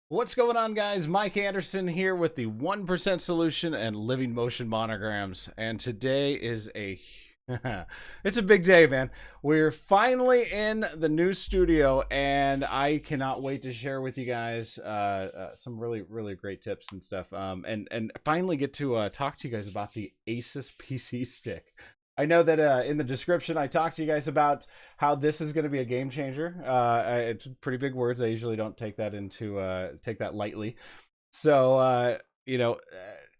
What's going on, guys? Mike Anderson here with the 1% Solution and Living Motion Monograms. And today is a it's a big day, man. We're finally in the new studio, and I cannot wait to share with you guys some really great tips and stuff. And finally get to talk to you guys about the Asus PC stick. I know that in the description I talked to you guys about how this is going to be a game changer. It's pretty big words. I usually don't take that take that lightly. So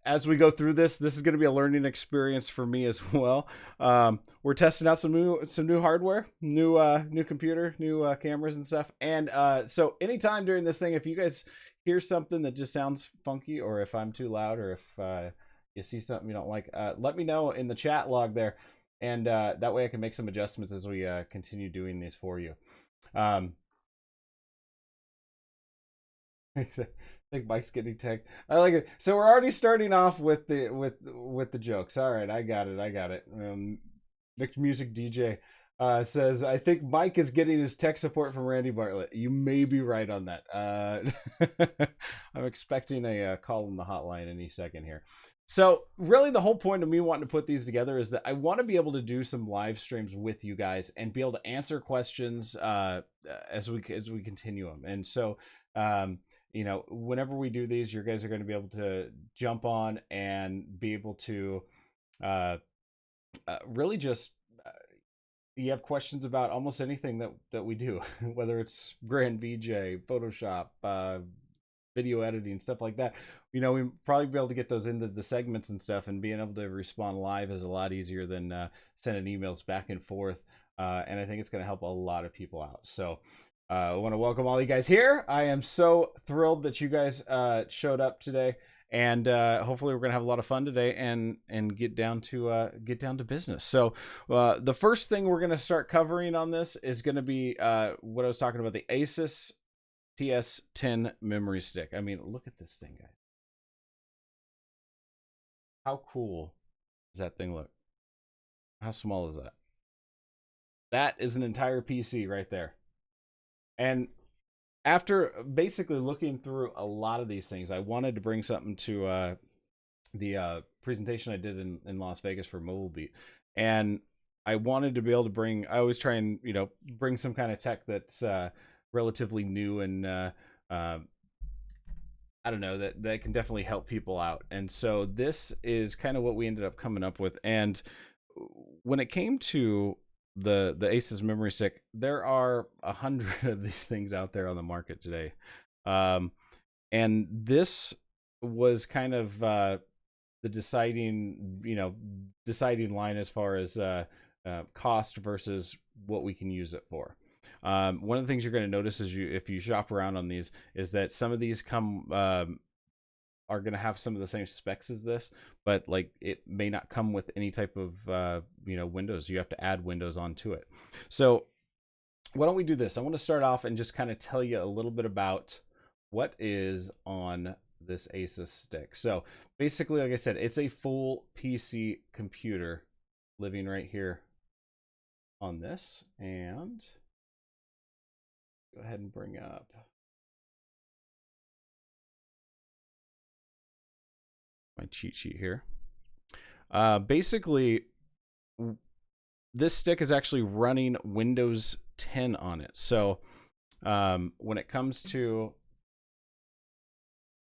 as we go through this is going to be a learning experience for me as well. We're testing out some new hardware, new computer, new cameras and stuff. And so anytime during this thing, if you guys hear something that just sounds funky, or if I'm too loud, or if you see something you don't like, let me know in the chat log there, and that way I can make some adjustments as we continue doing these for you. I think Mike's getting tech. I like it. So we're already starting off with the jokes. All right, I got it. Mixed Music DJ says, I think Mike is getting his tech support from Randy Bartlett. You may be right on that. I'm expecting a call on the hotline any second here. So really the whole point of me wanting to put these together is that I want to be able to do some live streams with you guys and be able to answer questions as we continue them. And so whenever we do these, you guys are going to be able to jump on and be able to really just you have questions about almost anything that we do, whether it's Grand VJ, Photoshop, video editing, stuff like that. We probably be able to get those into the segments and stuff, and being able to respond live is a lot easier than sending emails back and forth. And I think it's going to help a lot of people out. So I want to welcome all you guys here. I am so thrilled that you guys showed up today, and hopefully we're gonna have a lot of fun today and get down to business. So the first thing we're gonna start covering on this is gonna be what I was talking about, the Asus TS10 memory stick. I mean, look at this thing, guys. How cool does that thing look? How small is that? That is an entire PC right there. And after basically looking through a lot of these things, I wanted to bring something to the presentation I did in Las Vegas for Mobile Beat. And I wanted to be able to bring, I always try and, bring some kind of tech that's relatively new and I don't know, that can definitely help people out. And so this is kind of what we ended up coming up with. And when it came to the Asus memory stick, there are 100 of these things out there on the market today. And this was kind of the deciding line as far as cost versus what we can use it for. One of the things you're going to notice is if you shop around on these is that some of these are going to have some of the same specs as this, but like it may not come with any type of Windows. You have to add Windows onto it. So why don't we do this? I want to start off and just kind of tell you a little bit about what is on this Asus stick. So basically, like I said, it's a full PC computer living right here on this. And go ahead and bring up my cheat sheet here. Basically, this stick is actually running Windows 10 on it. So when it comes to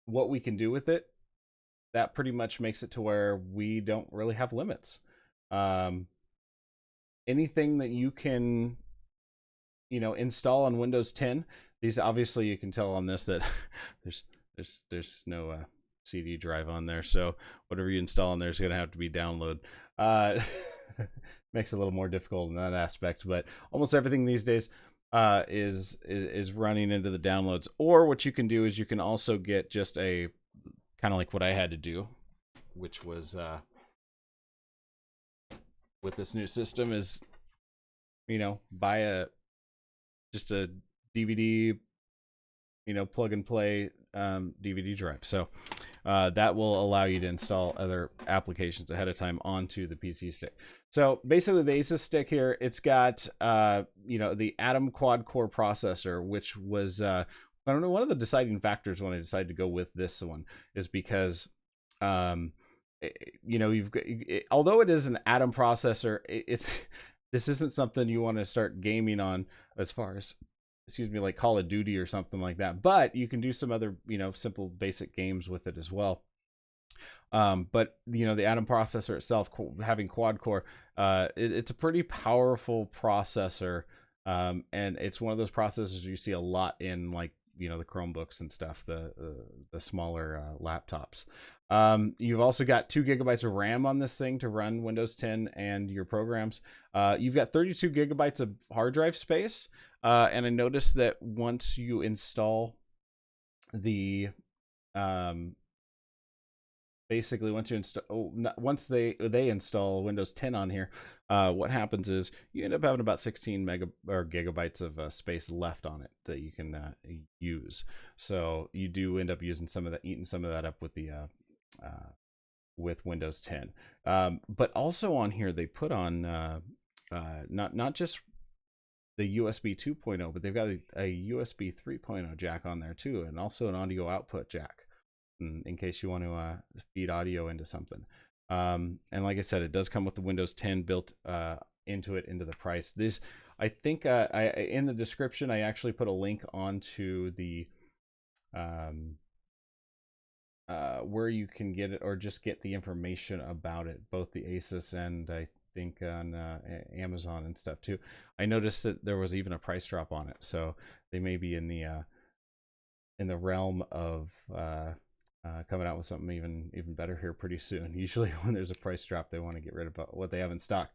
what we can do with it, that pretty much makes it to where we don't really have limits. Anything that you can install on Windows 10, these obviously you can tell on this that there's no CD drive on there, so whatever you install on there is going to have to be download. Makes it a little more difficult in that aspect, but almost everything these days is running into the downloads. Or what you can do is you can also get just a kind of like what I had to do, which was with this new system is buy just a DVD plug and play DVD drive. So that will allow you to install other applications ahead of time onto the PC stick. So basically the Asus stick here, it's got the Atom quad core processor, which was I don't know. One of the deciding factors when I decided to go with this one is because, you know, although it is an Atom processor, it's this isn't something you want to start gaming on as far as, excuse me, like Call of Duty or something like that. But you can do some other, you know, simple basic games with it as well. But you know, the Atom processor itself, having quad core, it's a pretty powerful processor, and it's one of those processors you see a lot in, like, you know, the Chromebooks and stuff, the smaller laptops. You've also got 2 gigabytes of RAM on this thing to run Windows 10 and your programs. You've got 32 gigabytes of hard drive space, and I noticed that once you install the basically once you install, once they install Windows 10 on here, what happens is you end up having about 16 gigabytes of space left on it that you can use. So you do end up using some of that, eating some of that up with the with Windows 10. But also on here they put on not just the USB 2.0, but they've got a USB 3.0 jack on there too, and also an audio output jack in case you want to feed audio into something. And like I said, it does come with the Windows 10 built into the price. This, I think, in the description, I actually put a link onto the where you can get it, or just get the information about it, both the Asus and I think on Amazon and stuff too. I noticed that there was even a price drop on it, so they may be in the realm of coming out with something even better here pretty soon. Usually when there's a price drop, they want to get rid of what they have in stock.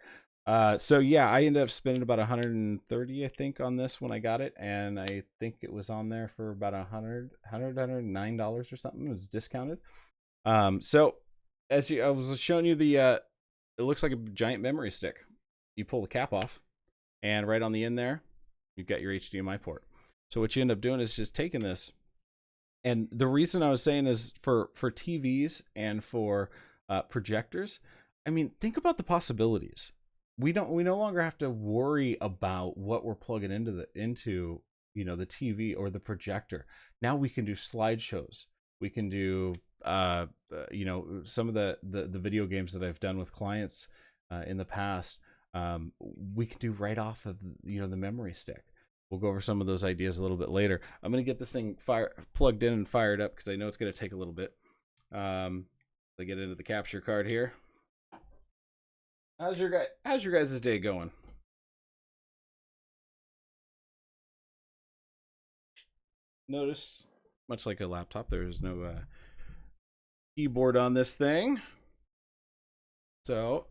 So yeah, I ended up spending about 130, I think, on this when I got it, and I think it was on there for about $109 or something. It was discounted. So as I was showing you it looks like a giant memory stick. You pull the cap off, and right on the end there, you've got your HDMI port. So what you end up doing is just taking this. And the reason I was saying is for TVs and for projectors, I mean, think about the possibilities. We no longer have to worry about what we're plugging into you know, the TV or the projector. Now we can do slideshows. We can do you know, some of the video games that I've done with clients in the past. We can do right off of, you know, the memory stick. We'll go over some of those ideas a little bit later. I'm going to get this thing plugged in and fired up because I know it's going to take a little bit. I get into the capture card here. How's your guys' day going? Notice, much like a laptop, there is no keyboard on this thing. So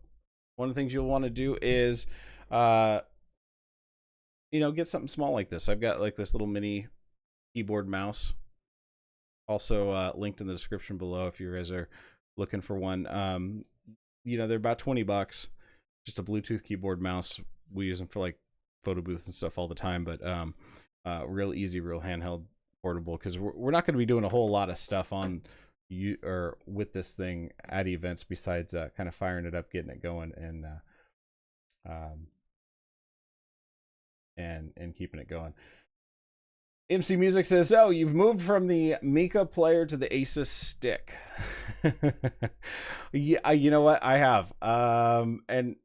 one of the things you'll want to do is you know, get something small like this. I've got like this little mini keyboard mouse, also linked in the description below if you guys are looking for one. You know, they're about $20, just a Bluetooth keyboard mouse. We use them for like photo booths and stuff all the time, but real easy, real handheld, portable, because we're not going to be doing a whole lot of stuff on you or with this thing at events besides kind of firing it up, getting it going, and keeping it going. MC Music says, "Oh, you've moved from the Mika player to the Asus stick." Yeah, you know what? I have. And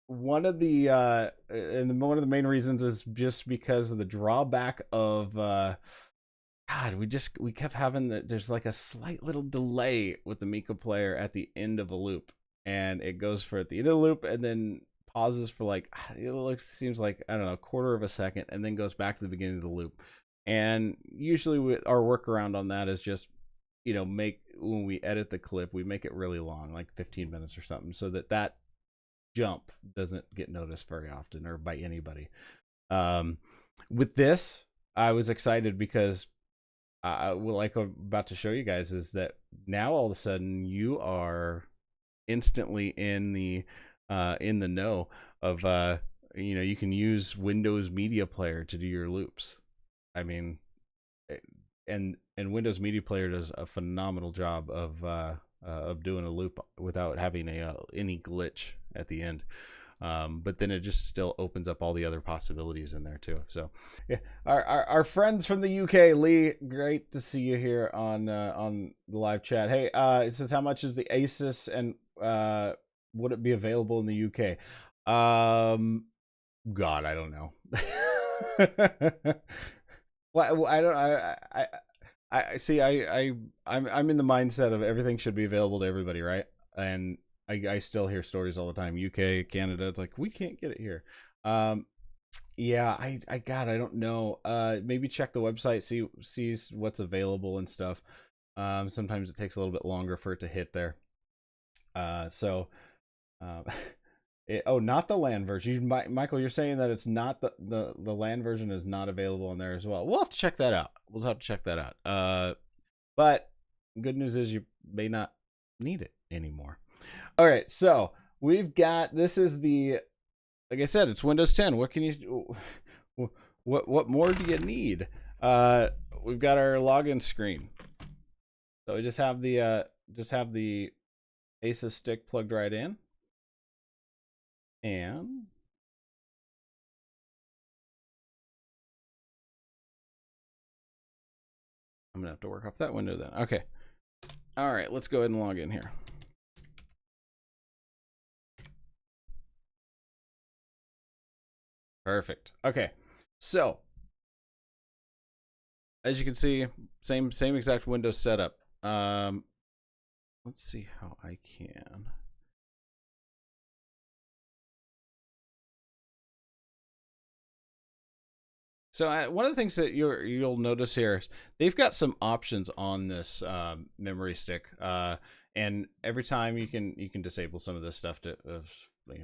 one of the one of the main reasons is just because of the drawback of God, we kept having there's like a slight little delay with the Mika player at the end of a loop, and it goes for at the end of the loop and then pauses for like, it seems like, I don't know, a quarter of a second, and then goes back to the beginning of the loop. And usually our workaround on that is just, you know, when we edit the clip, we make it really long, like 15 minutes or something, so that jump doesn't get noticed very often or by anybody. With this, I was excited because like I'm about to show you guys is that now all of a sudden you are instantly in the know of you know, you can use Windows Media Player to do your loops. I mean, and Windows Media Player does a phenomenal job of doing a loop without having any glitch at the end. But then it just still opens up all the other possibilities in there too. So yeah, our friends from the UK, Lee, great to see you here on the live chat. Hey, it says, how much is the Asus, and would it be available in the UK? God, I don't know. Well, I don't. I see. I'm in the mindset of everything should be available to everybody, right? And I still hear stories all the time. UK, Canada, it's like we can't get it here. Yeah, God, I don't know. Maybe check the website, see what's available and stuff. Sometimes it takes a little bit longer for it to hit there. Not the LAN version. Michael, you're saying that it's not the LAN version is not available in there as well. We'll have to check that out. But good news is you may not need it anymore. All right, so we've got, this is the, like I said, it's Windows 10. What can you, what more do you need? We've got our login screen. So we just have the ASUS stick plugged right in. And I'm gonna have to work off that window then. Okay. All right, let's go ahead and log in here. Perfect. Okay. So as you can see, same exact Windows setup. Let's see how I can. So one of the things that you'll notice here is they've got some options on this memory stick, and every time you can disable some of this stuff to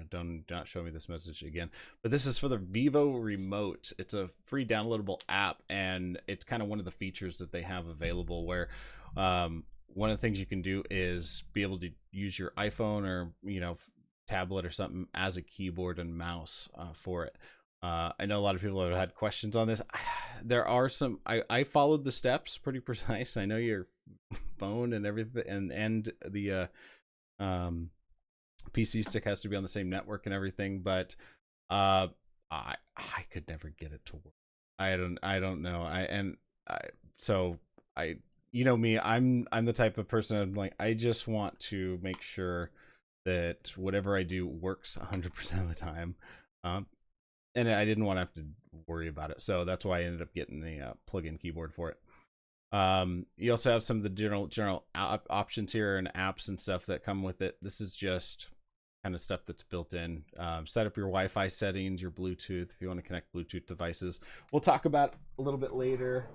do not show me this message again. But this is for the Vivo Remote. It's a free downloadable app, and it's kind of one of the features that they have available where one of the things you can do is be able to use your iPhone or tablet or something as a keyboard and mouse for it. I know a lot of people have had questions on this. There are some, I followed the steps pretty precise. I know your phone and everything and the PC stick has to be on the same network and everything, but I could never get it to work. I don't know. So you know me, I'm the type of person, I'm like, I just want to make sure that whatever I do works 100% of the time. And I didn't want to have to worry about it, so that's why I ended up getting the plug-in keyboard for it. You also have some of the general options here and apps and stuff that come with it. This is just kind of stuff that's built in. Set up your Wi-Fi settings, your Bluetooth, if you want to connect Bluetooth devices. We'll talk about a little bit later.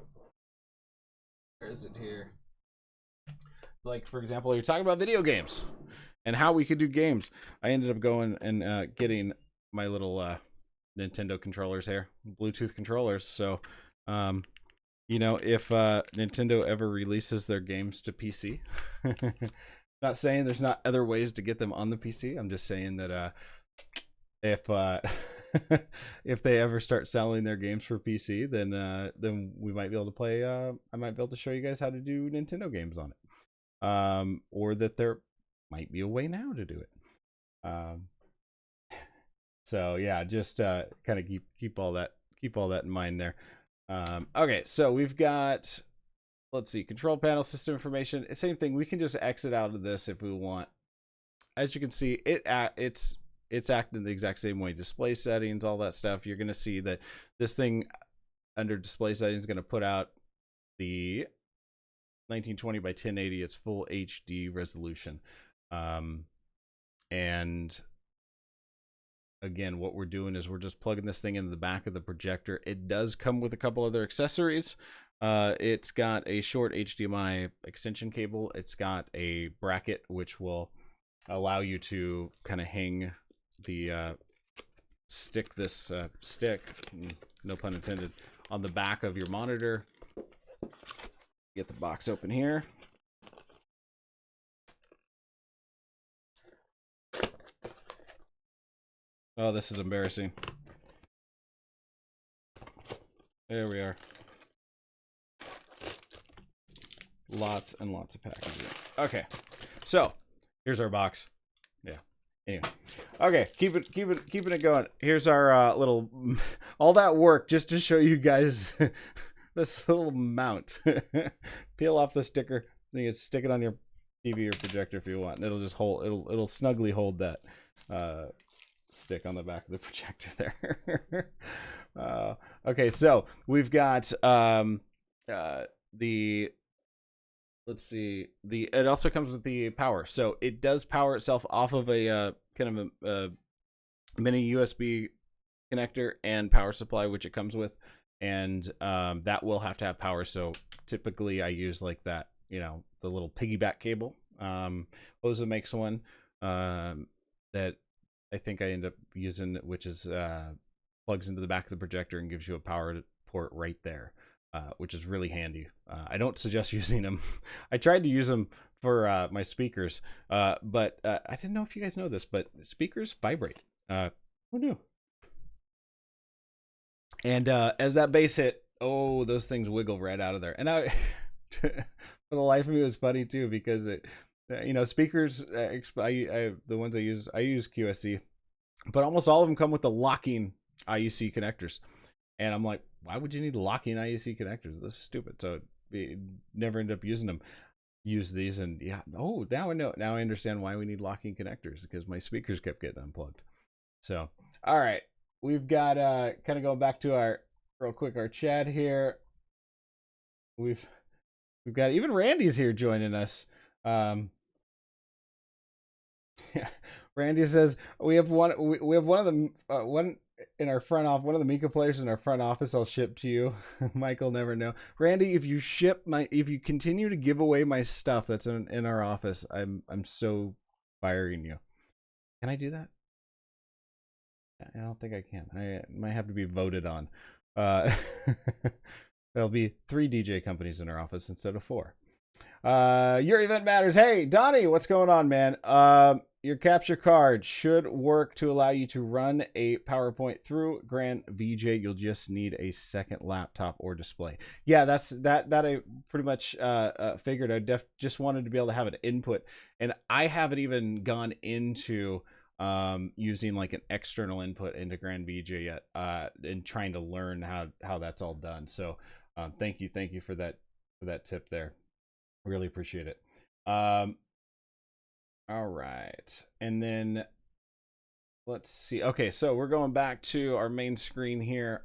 Where is it here? Like, for example, you're talking about video games and how we could do games. I ended up going and getting my little Nintendo controllers here, Bluetooth controllers. So if Nintendo ever releases their games to PC, not saying there's not other ways to get them on the PC, I'm just saying that if if they ever start selling their games for PC, then we might be able to play, I might be able to show you guys how to do Nintendo games on it, or that there might be a way now to do it. So yeah, just kind of keep all that in mind there. Okay, so we've got, let's see, control panel, system information. Same thing. We can just exit out of this if we want. As you can see, it's acting the exact same way. Display settings, all that stuff. You're going to see that this thing under display settings is going to put out the 1920 by 1080. It's full HD resolution, and again, what we're doing is we're just plugging this thing into the back of the projector. It does come with a couple other accessories. It's got a short HDMI extension cable. It's got a bracket which will allow you to kind of hang the stick, no pun intended, on the back of your monitor. Get the box open here. Oh, this is embarrassing. There we are. Lots and lots of packaging. Okay, so here's our box. Yeah, Anyway, okay, keeping it going. Here's our little, all that work just to show you guys this little mount. Peel off the sticker, you can stick it on your TV or projector if you want, and it'll just hold. It'll snugly hold that stick on the back of the projector there. Okay, so we've got the. Let's see. It also comes with the power, so it does power itself off of a kind of a mini USB connector and power supply, which it comes with, and that will have to have power. So typically, I use like that, you know, the little piggyback cable. Oza makes one that I think I end up using, which is plugs into the back of the projector and gives you a power port right there. Which is really handy. I don't suggest using them. I tried to use them for my speakers, but I didn't know if you guys know this, but speakers vibrate. Who knew? And as that bass hit, oh, those things wiggle right out of there. And I, for the life of me, it was funny too, because it, you know, speakers, the ones I use QSC, but almost all of them come with the locking IUC connectors. And I'm like, why would you need locking IUC connectors? This is stupid. So never end up using them. Use these, and yeah. Oh, now I know. Now I understand why we need locking connectors, because my speakers kept getting unplugged. So, all right, we've got kind of going back to our real quick our chat here. We've got even Randy's here joining us. Yeah. Randy says we have one of the one in our front office, one of the Mika players in our front office. I'll ship to you. Michael never know. Randy, if you continue to give away my stuff that's in our office, I'm so firing you. Can I do that? I don't think I can. I might have to be voted on. There'll be 3 DJ companies in our office instead of 4. Your event matters. Hey, Donnie, what's going on, man? Your capture card should work to allow you to run a PowerPoint through Grand VJ. You'll just need a second laptop or display. Yeah, that I pretty much figured. I just wanted to be able to have an input, and I haven't even gone into using like an external input into Grand VJ yet, and trying to learn how that's all done. So thank you for that tip there. Really appreciate it. All right, and then let's see. Okay, so we're going back to our main screen here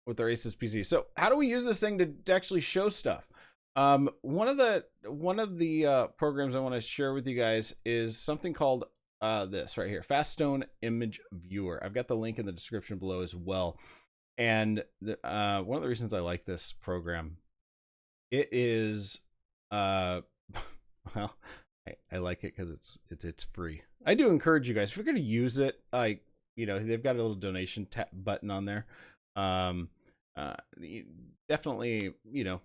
with our Asus PC. So how do we use this thing to actually show stuff? One of the programs I want to share with you guys is something called this right here, FastStone Image Viewer. I've got the link in the description below as well. And one of the reasons I like this program, it is well, I like it because it's free. I do encourage you guys, if you're going to use it, like, you know, they've got a little donation button on there. Definitely, you know,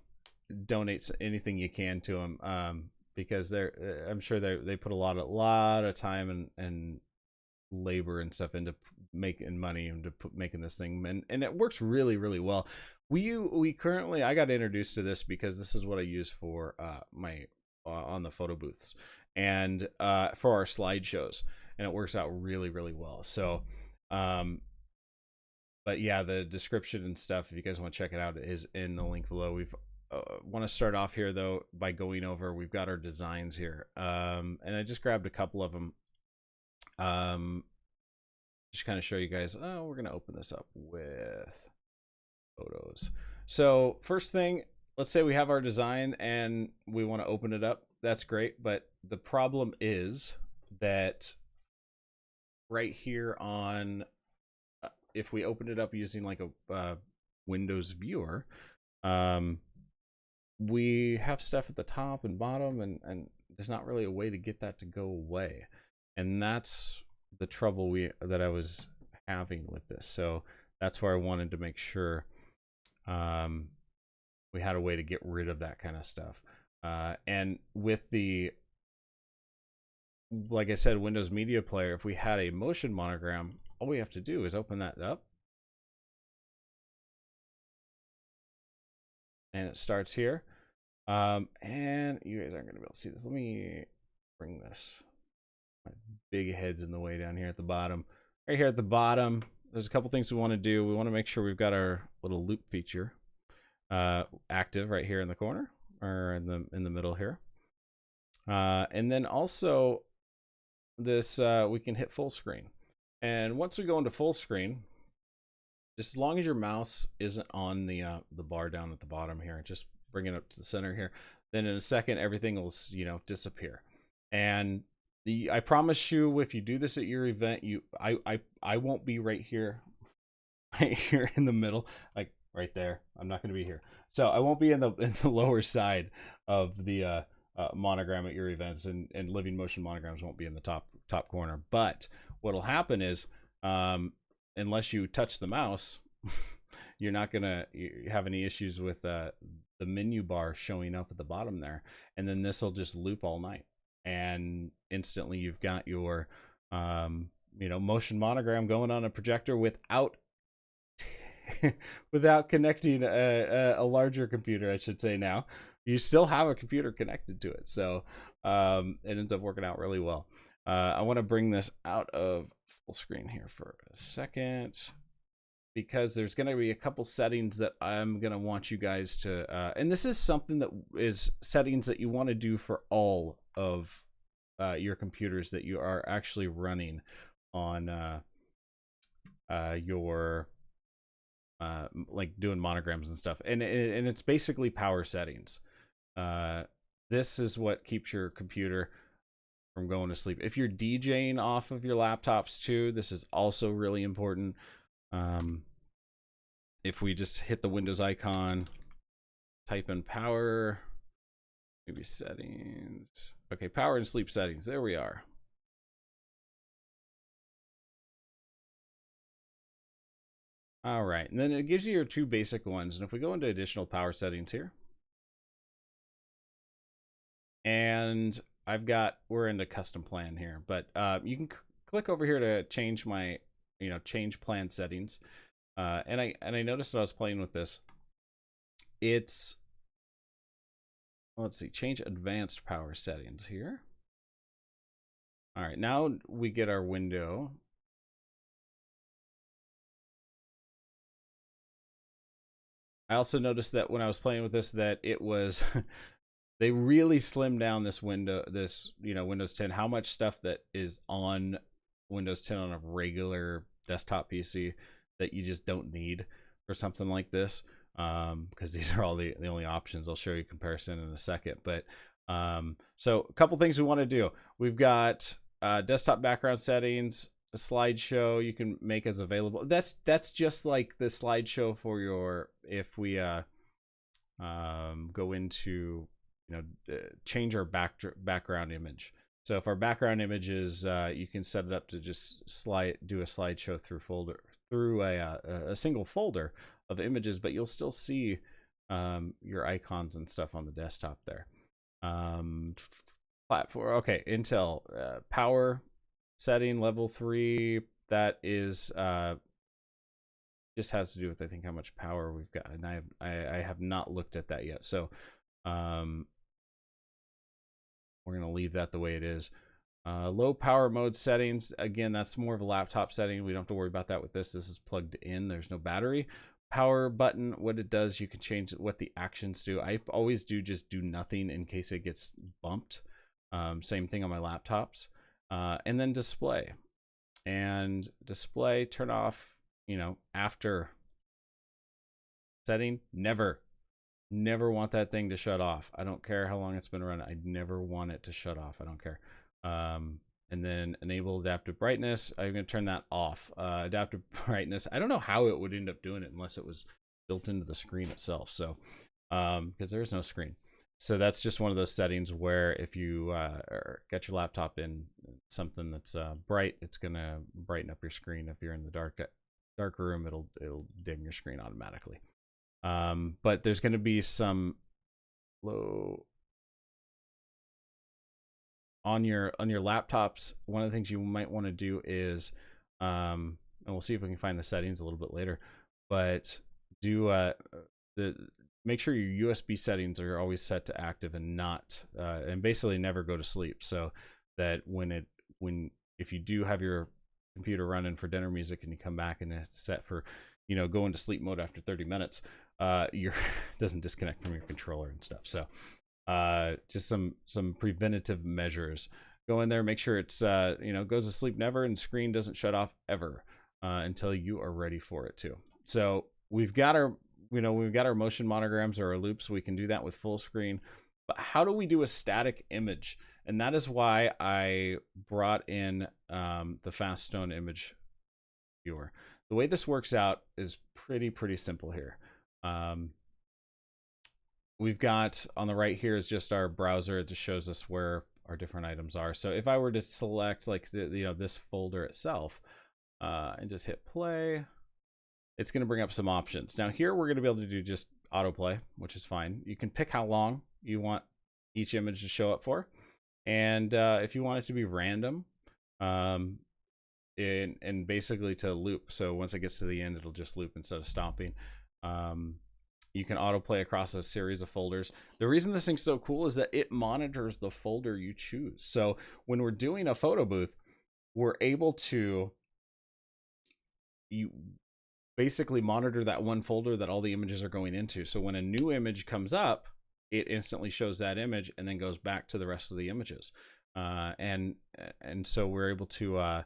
donate anything you can to them, because I'm sure they put a lot of time and labor and stuff into making money and making this thing, and it works really, really well. We currently, I got introduced to this because this is what I use for my on the photo booths and for our slideshows, and it works out really, really well. So but yeah, the description and stuff, if you guys want to check it out, is in the link below. We've want to start off here though by going over, we've got our designs here, and I just grabbed a couple of them, just kind of show you guys. Oh, we're gonna open this up with photos. So first thing, let's say we have our design and we want to open it up. That's great, but the problem is that right here on, if we open it up using like a Windows viewer, we have stuff at the top and bottom, and there's not really a way to get that to go away, and that's the trouble that I was having with this. So that's where I wanted to make sure we had a way to get rid of that kind of stuff. And with the, like I said, Windows Media Player, if we had a motion monogram, all we have to do is open that up, and it starts here. And you guys aren't going to be able to see this. Let me bring this big head's in the way down here at the bottom. Right here at the bottom, there's a couple things we want to do. We want to make sure we've got our little loop feature active right here in the corner, or in the middle here. And then also this we can hit full screen. And once we go into full screen, just as long as your mouse isn't on the bar down at the bottom here, just bring it up to the center here, then in a second everything will, you know, disappear. And I promise you, if you do this at your event, I won't be right here in the middle, like right there. I'm not going to be here, so I won't be in the lower side of the monogram at your events, and living motion monograms won't be in the top corner. But what'll happen is, unless you touch the mouse, you're not gonna have any issues with the menu bar showing up at the bottom there. And then this will just loop all night, and instantly you've got your you know, motion monogram going on a projector without without connecting a larger computer, I should say. Now you still have a computer connected to it, so it ends up working out really well. I want to bring this out of full screen here for a second, because there's going to be a couple settings that I'm going to want you guys to, and this is something that is settings that you want to do for all of your computers that you are actually running on your like doing monograms and stuff. And it's basically power settings. This is what keeps your computer from going to sleep. If you're DJing off of your laptops too, this is also really important. If we just hit the Windows icon, type in power, maybe settings. Okay, power and sleep settings. There we are. All right, and then it gives you your two basic ones. And if we go into additional power settings here, and we're into custom plan here, but you can click over here to change my, change plan settings. And I noticed when I was playing with this, it's, let's see, change advanced power settings here. All right, now we get our window. I also noticed that when I was playing with this, that it was they really slimmed down this window, Windows 10, how much stuff that is on Windows 10 on a regular desktop PC that you just don't need for something like this, because these are all the only options. I'll show you a comparison in a second. But so a couple things we want to do. We've got desktop background settings, a slideshow you can make as available. That's just like the slideshow for your, if we go into, change our background image. So if our background image is, you can set it up to just do a slideshow through a single folder of images, but you'll still see your icons and stuff on the desktop there. Platform, okay, Intel power setting level 3. That is just has to do with, I think, how much power we've got, and I have not looked at that yet. So we're gonna leave that the way it is. Low power mode settings, again, that's more of a laptop setting. We don't have to worry about that with this. This is plugged in, there's no battery. Power button, what it does, you can change what the actions do. I always just do nothing in case it gets bumped. Same thing on my laptops. And then display, turn off, after setting. Never want that thing to shut off. I don't care how long it's been running. I never want it to shut off. I don't care. And then enable adaptive brightness. I'm going to turn that off. Adaptive brightness, I don't know how it would end up doing it unless it was built into the screen itself. So because there is no screen. So that's just one of those settings where if you got your laptop in something that's bright, it's going to brighten up your screen. If you're in the dark room, it'll dim your screen automatically. But there's going to be some low on your laptops. One of the things you might want to do is, and we'll see if we can find the settings a little bit later, but do make sure your USB settings are always set to active and not, and basically never go to sleep, so that when it if you do have your computer running for dinner music and you come back and it's set for, go into sleep mode after 30 minutes, your doesn't disconnect from your controller and stuff. So just some preventative measures. Go in there, make sure it's goes to sleep never, and screen doesn't shut off ever until you are ready for it to. So we've got our motion monograms or our loops. We can do that with full screen. But how do we do a static image? And that is why I brought in the FastStone image viewer. The way this works out is pretty simple here. We've got on the right here is just our browser. It just shows us where our different items are. So if I were to select like this folder itself and just hit play, it's going to bring up some options. Now here we're going to be able to do just autoplay, which is fine. You can pick how long you want each image to show up for. And if you want it to be random, and basically to loop. So once it gets to the end, it'll just loop instead of stopping. You can autoplay across a series of folders. The reason this thing's so cool is that it monitors the folder you choose. So when we're doing a photo booth, we're able to basically monitor that one folder that all the images are going into. So when a new image comes up, it instantly shows that image and then goes back to the rest of the images. And so we're able to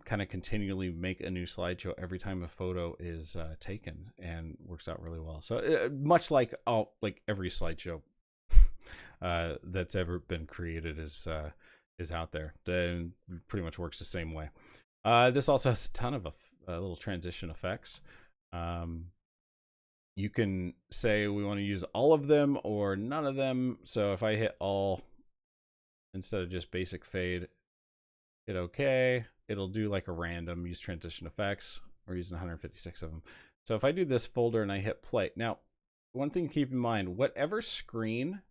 kind of continually make a new slideshow every time a photo is taken, and works out really well. So much like every slideshow that's ever been created is out there, and pretty much works the same way. This also has a ton of little transition effects. You can say we want to use all of them or none of them. So if I hit all instead of just basic fade, hit OK, it'll do like a random use transition effects. We're using 156 of them. So if I do this folder and I hit play, now one thing to keep in mind, whatever screen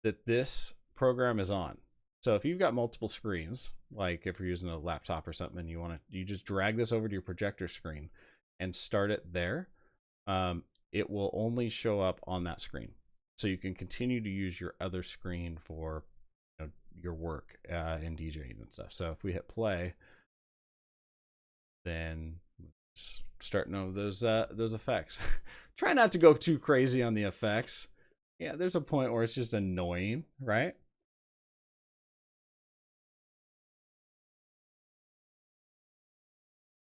that this program is on. So if you've got multiple screens, like if you're using a laptop or something, and you just drag this over to your projector screen and start it there. It will only show up on that screen. So you can continue to use your other screen for your work and DJing and stuff. So if we hit play, then start knowing those effects. Try not to go too crazy on the effects. Yeah, there's a point where it's just annoying, right?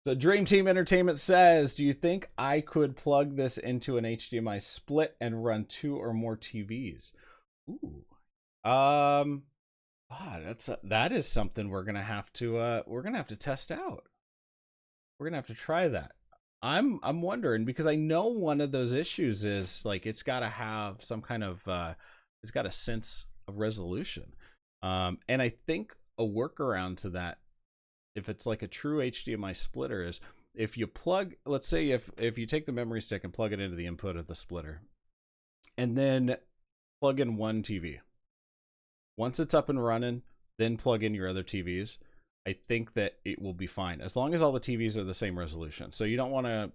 So Dream Team Entertainment says, do you think I could plug this into an HDMI split and run 2 or more TVs? Ooh. That is something we're gonna have to test out. We're gonna have to try that. I'm wondering, because I know one of those issues is like it's got to have some kind of it's got a sense of resolution, and I think a workaround to that, if it's like a true HDMI splitter, is if you plug, let's say if you take the memory stick and plug it into the input of the splitter, and then plug in one TV. Once it's up and running, then plug in your other TVs. I think that it will be fine, as long as all the TVs are the same resolution. So you don't want to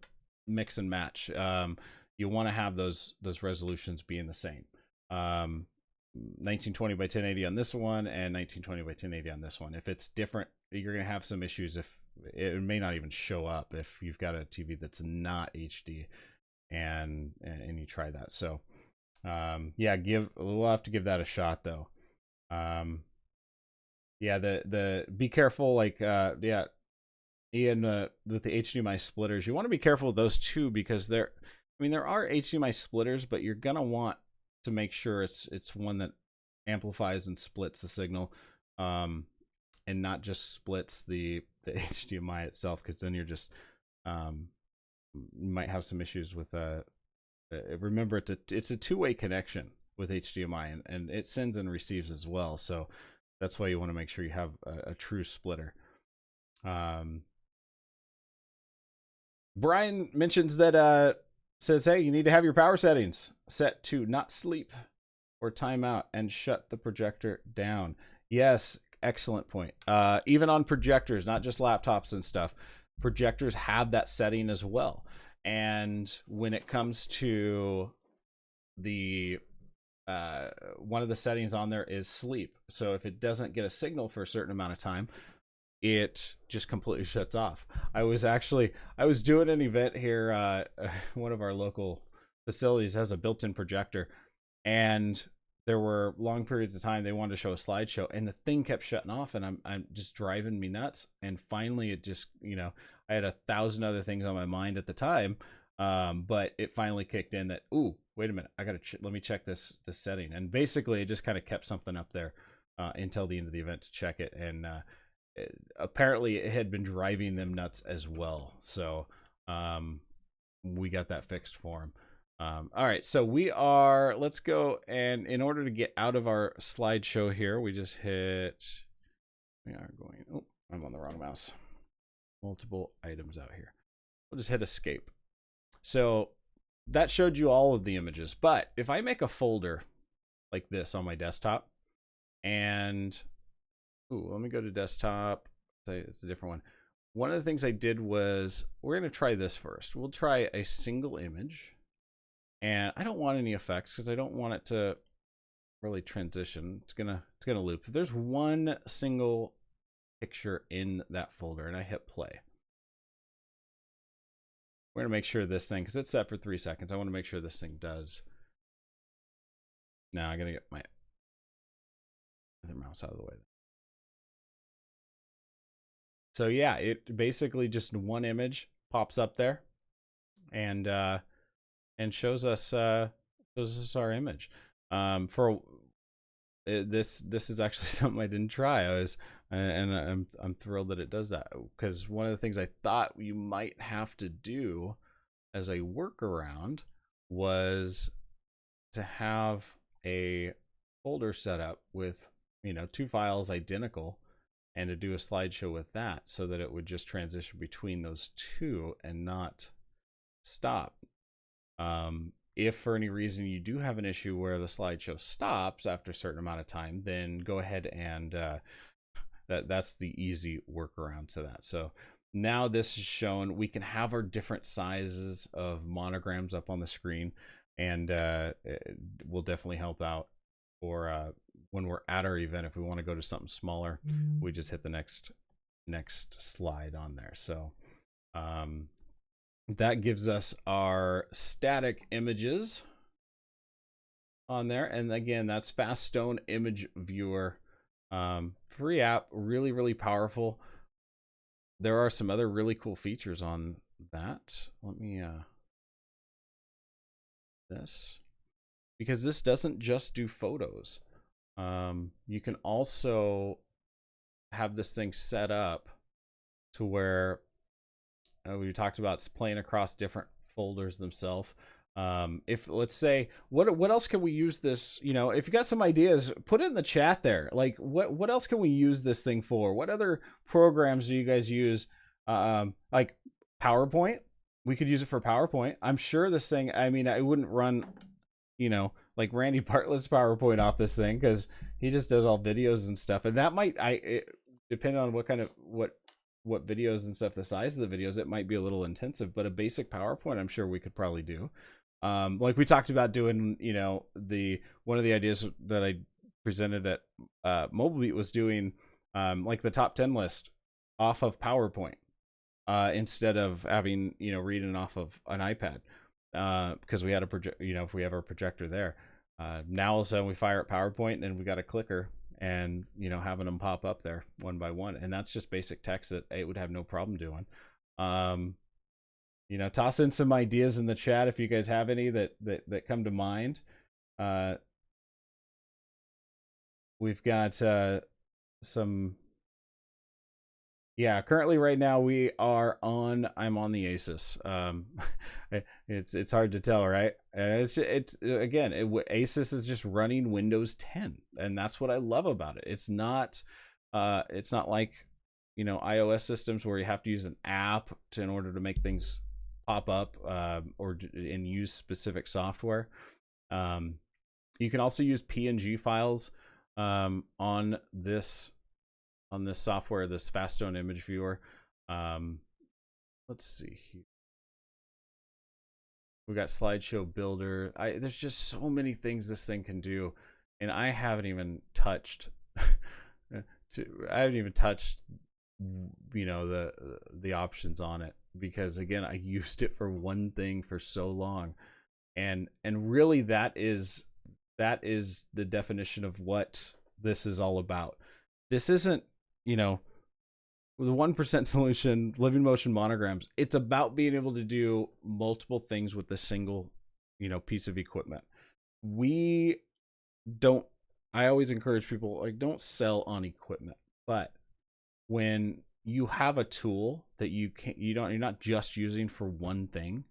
mix and match. You want to have those resolutions being the same. 1920 by 1080 on this one and 1920 by 1080 on this one. If it's different, you're going to have some issues. If it may not even show up if you've got a TV that's not HD and you try that. So yeah, we'll have to give that a shot though. Yeah, be careful, like yeah, Ian, with the HDMI splitters, you want to be careful with those too, because there are HDMI splitters, but you're gonna want to make sure it's one that amplifies and splits the signal, and not just splits the HDMI itself, because then you're just you might have some issues with remember it's a two-way connection with HDMI, and it sends and receives as well, so that's why you want to make sure you have a true splitter. Brian mentions that says, hey, you need to have your power settings set to not sleep or timeout and shut the projector down. Yes, excellent point. Even on projectors, not just laptops and stuff, projectors have that setting as well. And when it comes to the one of the settings on there is sleep. So if it doesn't get a signal for a certain amount of time, it just completely shuts off. I was doing an event here. One of our local facilities has a built-in projector, and there were long periods of time they wanted to show a slideshow, and the thing kept shutting off, and I'm just driving me nuts. And finally, it just, I had 1,000 other things on my mind at the time, but it finally kicked in that, ooh, wait a minute, I gotta let me check this setting. And basically, it just kind of kept something up there until the end of the event to check it, and apparently it had been driving them nuts as well. So we got that fixed for them. All right, so let's go, and in order to get out of our slideshow here, we are going, oh, I'm on the wrong mouse. Multiple items out here. We'll just hit escape. So that showed you all of the images, but if I make a folder like this on my desktop, and let me go to desktop, say it's a different one. One of the things I did was, we're going to try this first. We'll try a single image. And I don't want any effects because I don't want it to really transition. It's gonna loop. If there's one single picture in that folder and I hit play, we're gonna make sure this thing, because it's set for 3 seconds, I want to make sure this thing does. Now I'm gonna get my other mouse out of the way. So yeah, it basically just one image pops up there, and shows us our image. This is actually something I didn't try. I'm thrilled that it does that, because one of the things I thought you might have to do as a workaround was to have a folder set up with 2 files identical, and to do a slideshow with that, so that it would just transition between those two and not stop. If for any reason you do have an issue where the slideshow stops after a certain amount of time, then go ahead and that's the easy workaround to that. So now this is shown. We can have our different sizes of monograms up on the screen, and it will definitely help out for when we're at our event. If we want to go to something smaller, we just hit the next slide on there. So that gives us our static images on there. And again, that's FastStone Image Viewer. Free app, really powerful. There are some other really cool features on that. Let me this, because this doesn't just do photos. You can also have this thing set up to where we talked about playing across different folders themselves. If, let's say, what else can we use this, if you got some ideas, put it in the chat there. Like, what else can we use this thing for? What other programs do you guys use? Like PowerPoint, we could use it for PowerPoint. I'm sure this thing, I wouldn't run, like Randy Bartlett's PowerPoint off this thing, because he just does all videos and stuff. And that might, depending on what videos and stuff, the size of the videos, it might be a little intensive, but a basic PowerPoint, I'm sure we could probably do. Like we talked about doing, one of the ideas that I presented at MobileBeat was doing like the top 10 list off of PowerPoint instead of having, reading off of an iPad, because we had a project, if we have our projector there. Now all of a sudden we fire up PowerPoint and we got a clicker, and having them pop up there one by one, and that's just basic text that it would have no problem doing. Toss in some ideas in the chat if you guys have any that come to mind. We've got some. Yeah, currently right now I'm on the Asus. It's hard to tell, right? And it's again, Asus is just running Windows 10, and that's what I love about it. It's not like iOS systems where you have to use an app in order to make things pop up and use specific software. You can also use PNG files on this software, this FastStone Image Viewer. Let's see here. We got slideshow builder. There's just so many things this thing can do, and I haven't even touched. I haven't even touched, the options on it, because again, I used it for one thing for so long, and really that is the definition of what this is all about. This isn't, the 1% solution, living motion monograms. It's about being able to do multiple things with a single, piece of equipment. We don't, I always encourage people, like, don't sell on equipment, but when you have a tool that you're not just using for one thing,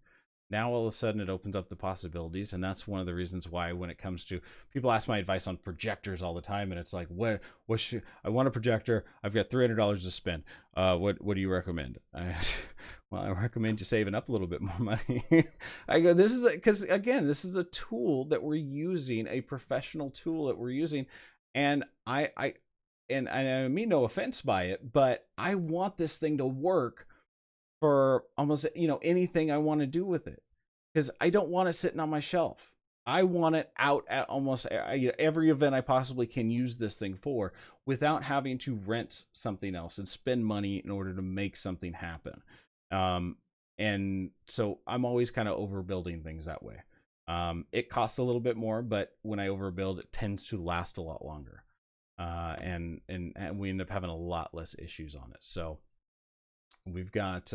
now all of a sudden it opens up the possibilities. And that's one of the reasons why, when it comes to, people ask my advice on projectors all the time, and it's like, what should I want? A projector, I've got $300 to spend, what do you recommend? Well, I recommend you saving up a little bit more money. I go, this is because again, this is a tool that we're using, a professional tool that we're using, and I mean no offense by it, but I want this thing to work for almost, anything I want to do with it, because I don't want it sitting on my shelf. I want it out at almost every event I possibly can use this thing for, without having to rent something else and spend money in order to make something happen. And so I'm always kind of overbuilding things that way. It costs a little bit more, but when I overbuild, it tends to last a lot longer. And we end up having a lot less issues on it. So we've got,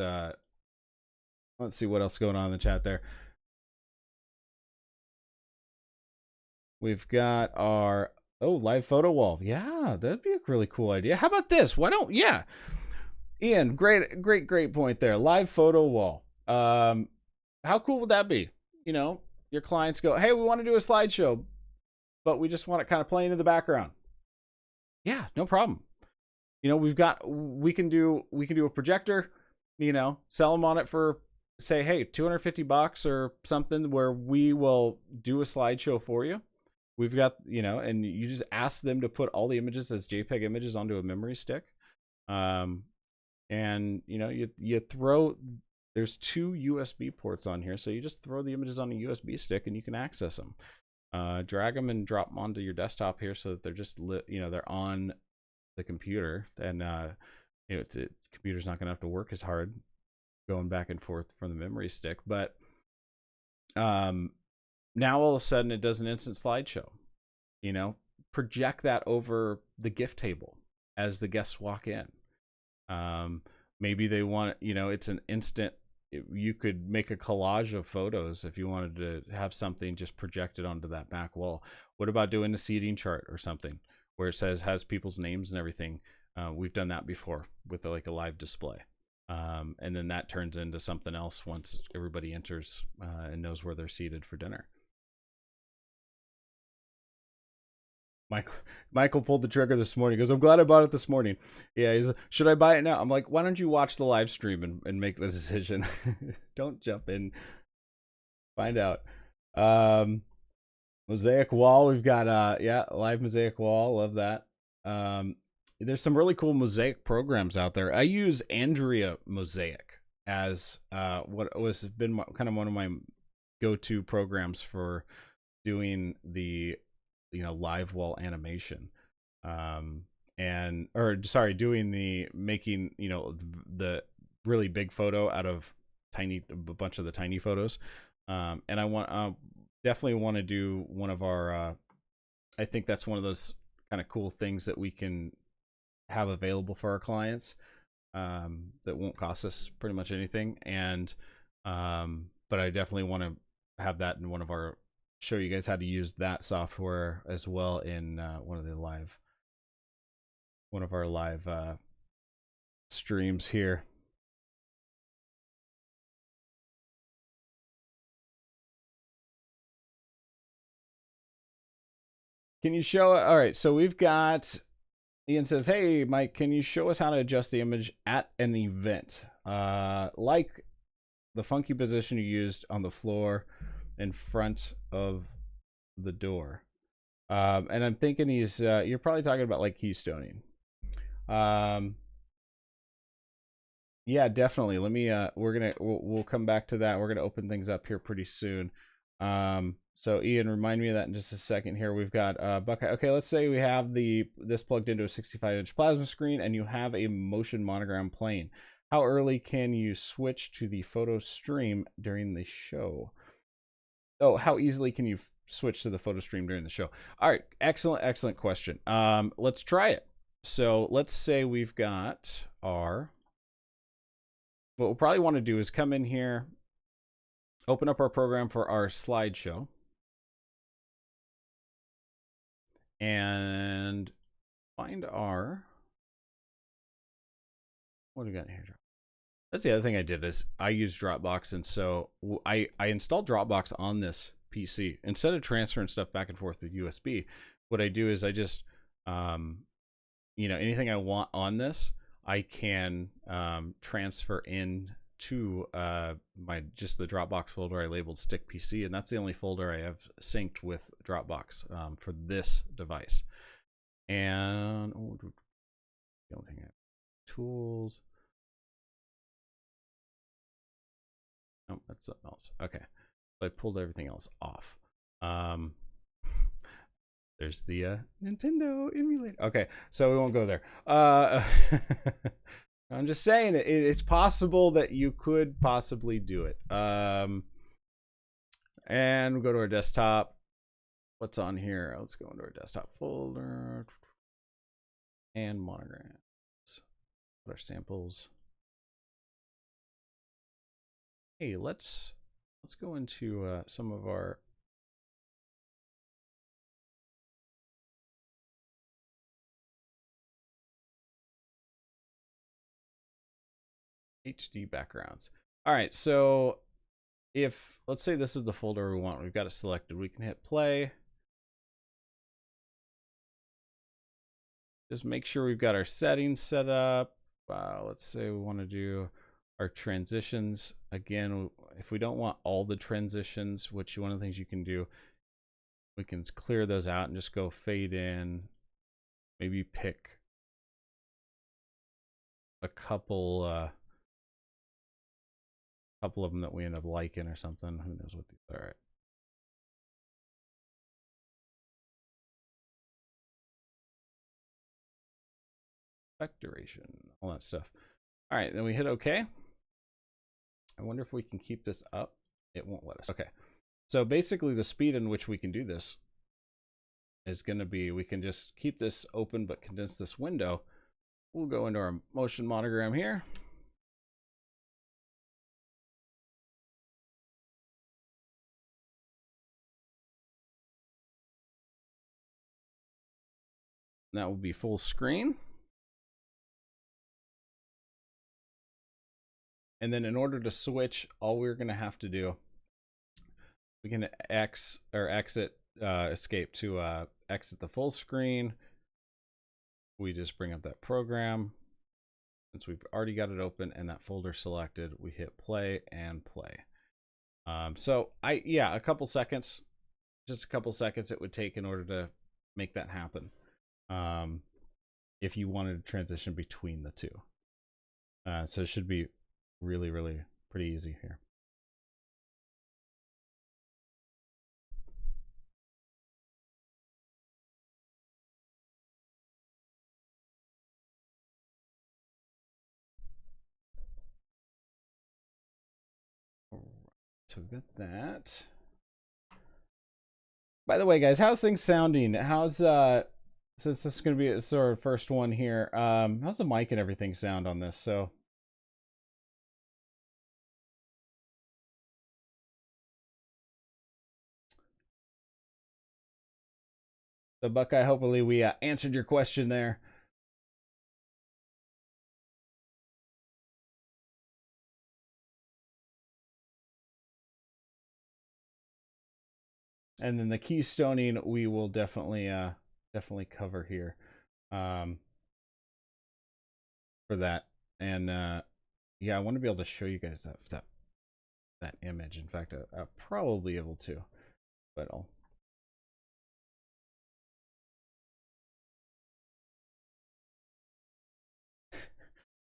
let's see what else is going on in the chat there. We've got our, live photo wall. Yeah, that'd be a really cool idea. How about this? Why don't, Ian, great point there. Live photo wall. How cool would that be? Your clients go, hey, we want to do a slideshow, but we just want it kind of playing in the background. Yeah, no problem. We can do a projector, sell them on it for, say, hey, $250 or something, where we will do a slideshow for you. We've got, and you just ask them to put all the images as JPEG images onto a memory stick. And you throw, there's 2 USB ports on here, so you just throw the images on a USB stick and you can access them. Drag them and drop them onto your desktop here, so that they're just they're on the computer, and computer's not going to have to work as hard going back and forth from the memory stick. But now all of a sudden it does an instant slideshow. Project that over the gift table as the guests walk in. Maybe they want, it's an instant. You could make a collage of photos if you wanted to have something just projected onto that back wall. What about doing a seating chart or something where it has people's names and everything? We've done that before with a live display. And then that turns into something else once everybody enters and knows where they're seated for dinner. Michael pulled the trigger this morning. He goes, I'm glad I bought it this morning. Yeah, he's like, should I buy it now? I'm like, why don't you watch the live stream and make the decision? Don't jump in. Find out. Mosaic wall. We've got live mosaic wall. Love that. There's some really cool mosaic programs out there. I use Andrea Mosaic as what was been kind of one of my go-to programs for doing the live wall animation, doing the making the really big photo out of a bunch of the tiny photos. And I definitely want to do one of our I think that's one of those kind of cool things that we can have available for our clients, that won't cost us pretty much anything. And but I definitely want to have that in show you guys how to use that software as well in one of our live streams here. Can you show it? All right, so we've got, Ian says, hey, Mike, can you show us how to adjust the image at an event? Like the funky position you used on the floor in front of the door. And I'm thinking you're probably talking about like keystoning. Yeah, definitely. Let me we'll come back to that. We're gonna open things up here pretty soon. So Ian, remind me of that in just a second here. We've got Buckeye. Okay, let's say we have this plugged into a 65-inch plasma screen and you have a motion monogram playing. How early can you switch to the photo stream during the show? Oh, how easily can you switch to the photo stream during the show? All right, excellent question. Let's try it. So let's say we've got our, what we'll probably want to do is come in here, open up our program for our slideshow, and find our, what do we got here? That's the other thing I did is I use Dropbox, and so I installed Dropbox on this PC. Instead of transferring stuff back and forth to USB, what I do is I just, anything I want on this, I can transfer in to just the Dropbox folder I labeled Stick PC, and that's the only folder I have synced with Dropbox for this device. And the only thing I have, tools. Oh, that's something else. Okay, so I pulled everything else off. There's the Nintendo emulator. Okay, so we won't go there. I'm just saying it's possible that you could possibly do it. And we'll go to our desktop. What's on here? Let's go into our desktop folder and monograms. Put our samples. Hey, let's go into some of our HD backgrounds. All right, so if let's say this is the folder we want, we've got it selected, we can hit play. Just make sure we've got our settings set up. Let's say we want to do our transitions. Again, if we don't want all the transitions, which one of the things you can do, we can clear those out and just go fade in. Maybe pick a couple of them that we end up liking or something. Who knows what these are. All right. Effect duration, all that stuff. All right, then we hit OK. I wonder if we can keep this up. It won't let us. Okay, so basically the speed in which we can do this is going to be, we can just keep this open but condense this window. We'll go into our motion monogram here. That will be full screen. And then in order to switch, all we're going to have to do, we can escape to exit the full screen. We just bring up that program. Since we've already got it open and that folder selected, we hit play and play. So a couple seconds, just a couple seconds it would take in order to make that happen. If you wanted to transition between the two. So it should be really, really pretty easy here. All right, so we've got that. By the way, guys, how's things sounding? How's since this is going to be sort of first one here, how's the mic and everything sound on this? So Buckeye, hopefully we answered your question there. And then the keystoning we will definitely cover here for that. And yeah, I want to be able to show you guys that image. In fact, I'll probably be able to, but I'll.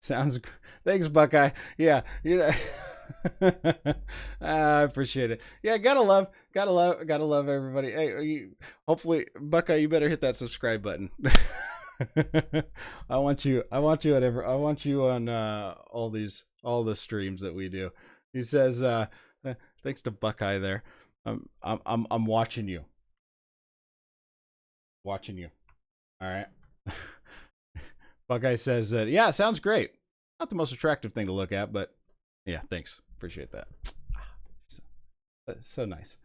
Sounds. Thanks, Buckeye. Yeah, you know. I appreciate it. Yeah, gotta love everybody. Hey, hopefully, Buckeye, you better hit that subscribe button. I want you on all the streams that we do. He says, thanks to Buckeye there. I'm watching you. Watching you. All right. Buckeye says that, yeah, sounds great. Not the most attractive thing to look at, but yeah, thanks. Appreciate that. So nice.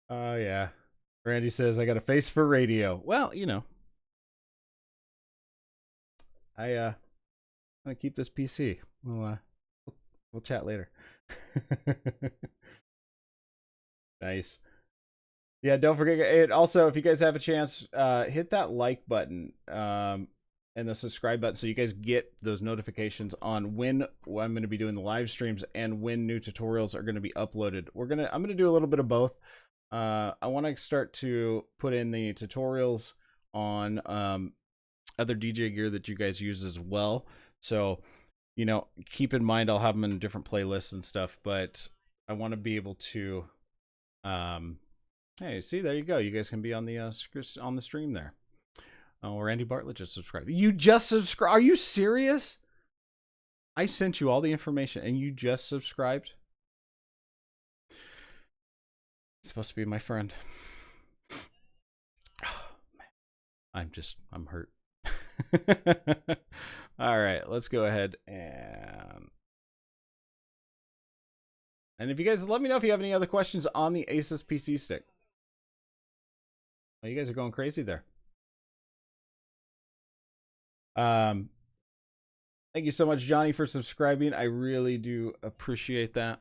Oh, yeah. Randy says, I got a face for radio. Well, you know, I'm gonna keep this PC. We'll chat later. Nice. Yeah, don't forget it. Also, if you guys have a chance, hit that like button and the subscribe button so you guys get those notifications on when I'm going to be doing the live streams and when new tutorials are going to be uploaded. I'm going to do a little bit of both. I want to start to put in the tutorials on other DJ gear that you guys use as well. So, you know, keep in mind I'll have them in different playlists and stuff, but I want to be able to hey, see, there you go. You guys can be on the stream there. Oh, Randy Bartlett just subscribed. You just subscribed? Are you serious? I sent you all the information and you just subscribed? He's supposed to be my friend. Oh, man. I'm hurt. All right, let's go ahead and if you guys, let me know if you have any other questions on the Asus PC stick. Oh, you guys are going crazy there. Thank you so much, Johnny, for subscribing. I really do appreciate that.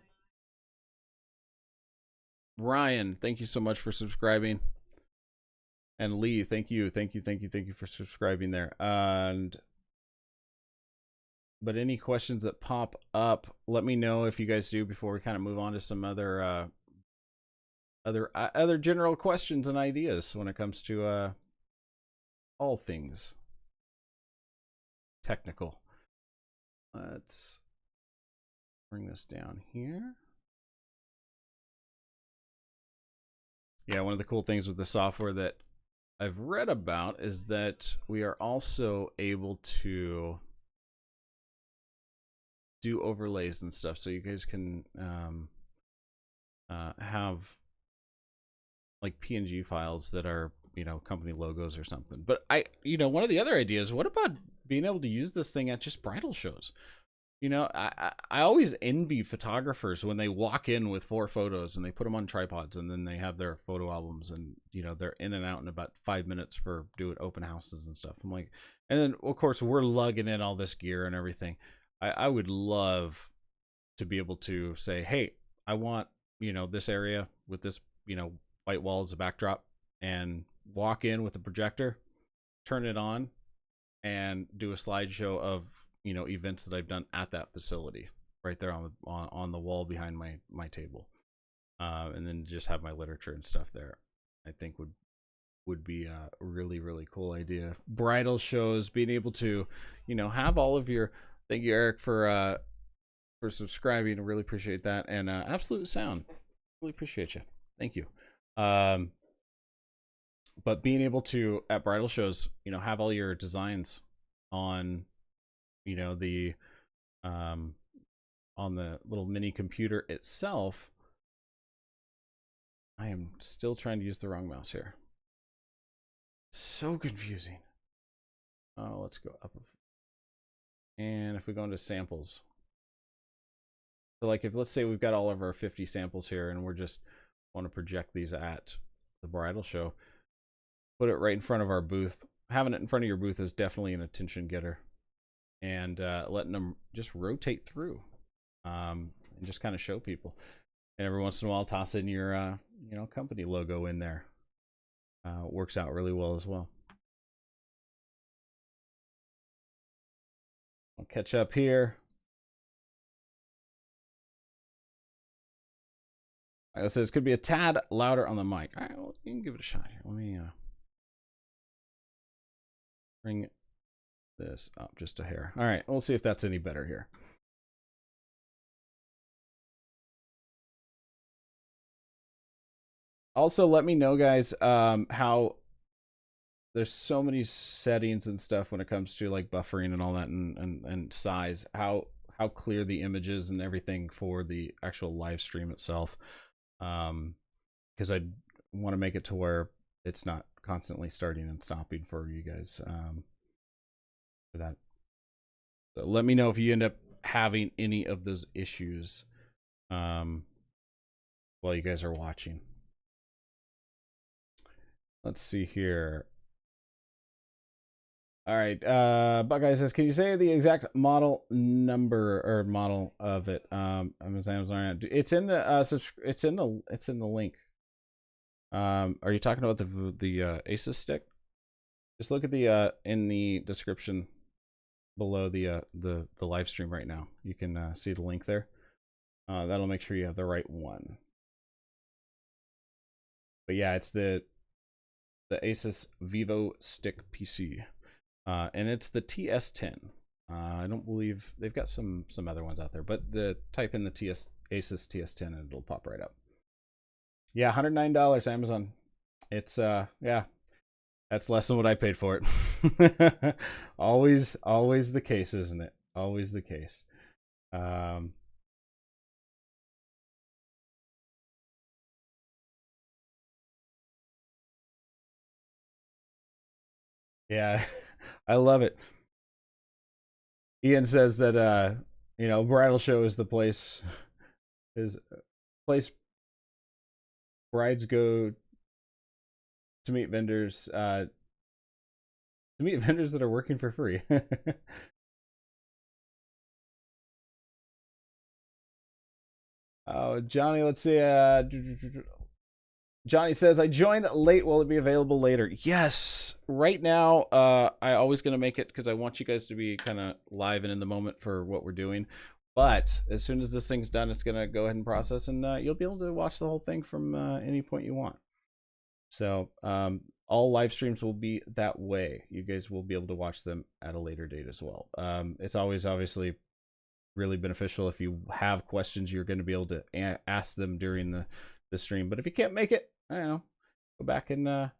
Ryan, thank you so much for subscribing. And Lee, thank you for subscribing there. But any questions that pop up, let me know if you guys do before we kind of move on to some other general questions and ideas when it comes to all things technical. Let's bring this down here. Yeah, one of the cool things with the software that I've read about is that we are also able to do overlays and stuff, so you guys can have like PNG files that are, you know, company logos or something. But one of the other ideas, what about being able to use this thing at just bridal shows? You know, I always envy photographers when they walk in with 4 photos and they put them on tripods and then they have their photo albums and, you know, they're in and out in about 5 minutes for doing open houses and stuff. I'm like, and then of course we're lugging in all this gear and everything. I would love to be able to say, hey, I want, you know, this area with this, you know, white wall as a backdrop, and walk in with a projector, turn it on, and do a slideshow of, you know, events that I've done at that facility right there on the wall behind my table, and then just have my literature and stuff there. I think would be a really, really cool idea. Bridal shows, being able to, you know, have all of your. Thank you, Eric, for subscribing. I really appreciate that. And Absolute Sound, really appreciate you. Thank you. But being able to, at bridal shows, you know, have all your designs on, you know, the on the little mini computer itself. I am still trying to use the wrong mouse here. It's so confusing. Oh, let's go up. And if we go into samples, so like if let's say we've got all of our 50 samples here and we're just want to project these at the bridal show, put it right in front of our booth. Having it in front of your booth is definitely an attention getter, and letting them just rotate through and just kind of show people. And every once in a while, toss in your you know, company logo in there. Works out really well as well. I'll catch up here. It says could be a tad louder on the mic. All right, well, you can give it a shot here. Let me bring this up just a hair. All right, we'll see if that's any better here. Also, let me know, guys, how there's so many settings and stuff when it comes to like buffering and all that, and size, how clear the image is and everything for the actual live stream itself. Because I want to make it to where it's not constantly starting and stopping for you guys. For that. So let me know if you end up having any of those issues while you guys are watching. Let's see here. All right, Buckeye says, can you say the exact model number or model of it? Amazon. It's in the it's in the link. Are you talking about the ASUS stick? Just look at the in the description below the live stream right now. You can see the link there. That'll make sure you have the right one. But yeah, it's the ASUS Vivo Stick PC. And it's the TS10. I don't believe they've got some other ones out there, but type in the ASUS TS10 and it'll pop right up. Yeah, $109 Amazon. It's yeah, that's less than what I paid for it. always the case, isn't it? Always the case. Yeah, I love it. Ian says that you know, Bridal Show is the place brides go to meet vendors that are working for free. Oh, Johnny, let's see. Johnny says, I joined late. Will it be available later? Yes. Right now, I always going to make it because I want you guys to be kind of live and in the moment for what we're doing. But as soon as this thing's done, it's going to go ahead and process, and you'll be able to watch the whole thing from any point you want. So all live streams will be that way. You guys will be able to watch them at a later date as well. It's always obviously really beneficial if you have questions, you're going to be able to ask them during the stream. But if you can't make it, I don't know, go back and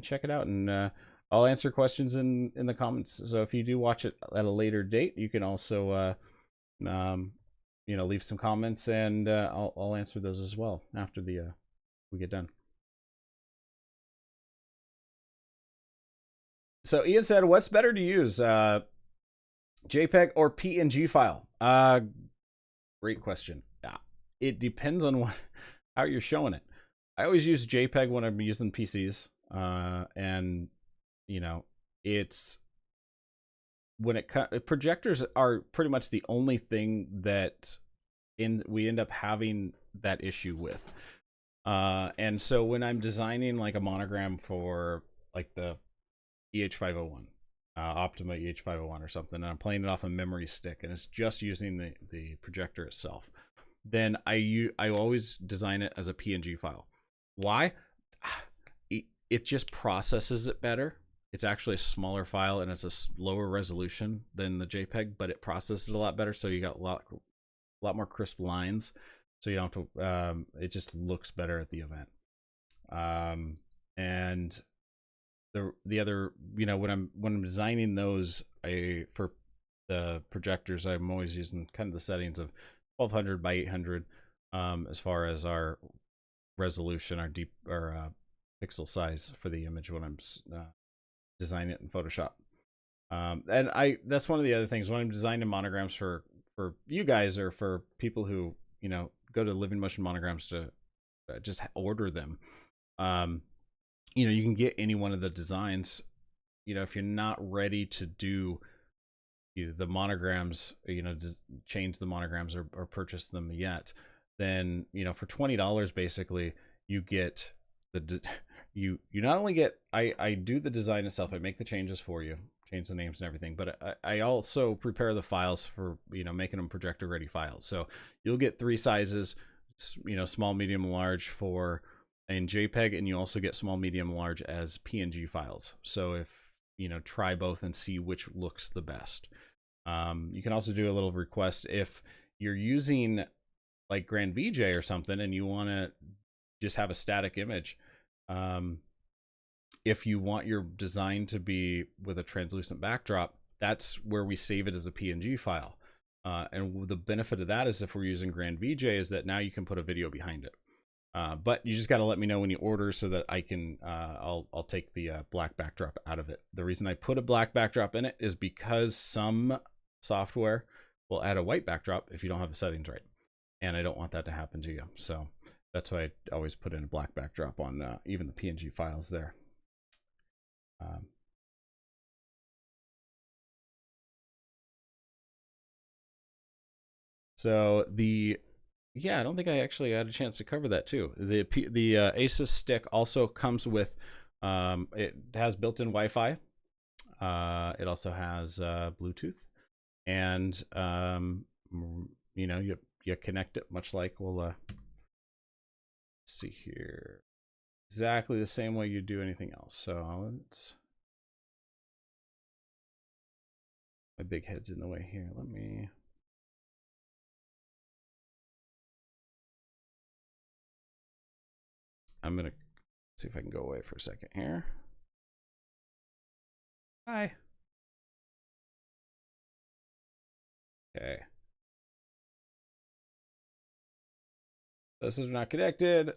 check it out, and I'll answer questions in the comments. So if you do watch it at a later date, you can also you know, leave some comments, and I'll answer those as well after the we get done. So Ian said, what's better to use, JPEG or PNG file? Great question. It depends on how you're showing it. I always use JPEG when I'm using PCs, and you know, it's when projectors are pretty much the only thing that we end up having that issue with. And so when I'm designing like a monogram for like the EH501, Optima EH501 or something, and I'm playing it off a memory stick, and it's just using the projector itself, then I always design it as a PNG file. Why? It just processes it better. It's actually a smaller file, and it's a lower resolution than the JPEG, but it processes a lot better, so you got a lot more crisp lines, so you don't have to it just looks better at the event. And the other, you know, when I'm designing those, for the projectors, I'm always using kind of the settings of 1200 by 800 as far as our resolution, our pixel size for the image when I'm designing it in Photoshop. And that's one of the other things when I'm designing monograms for you guys, or for people who, you know, go to Living Motion Monograms to just order them. You know, you can get any one of the designs. You know, if you're not ready to do the monograms, you know, change the monograms or purchase them yet, then, you know, for $20 basically you get you not only get, I do the design itself, I make the changes for you, change the names and everything, but I also prepare the files for, you know, making them projector ready files. So you'll get 3 sizes, you know, small, medium, large in JPEG, and you also get small, medium, large as PNG files. So if try both and see which looks the best. You can also do a little request if you're using like Grand VJ or something and you want to just have a static image. If you want your design to be with a translucent backdrop, that's where we save it as a PNG file. And the benefit of that is if we're using Grand VJ is that now you can put a video behind it. But you just got to let me know when you order so that I can, I'll take the black backdrop out of it. The reason I put a black backdrop in it is because some software will add a white backdrop if you don't have the settings right. And I don't want that to happen to you. So that's why I always put in a black backdrop on even the PNG files there. So yeah, I don't think I actually had a chance to cover that too. The ASUS stick also comes with, it has built-in Wi-Fi. It also has Bluetooth, and you connect it much like let's see here, exactly the same way you do anything else. So my big head's in the way here. Let me. I'm gonna see if I can go away for a second here. Hi. Okay. This is not connected.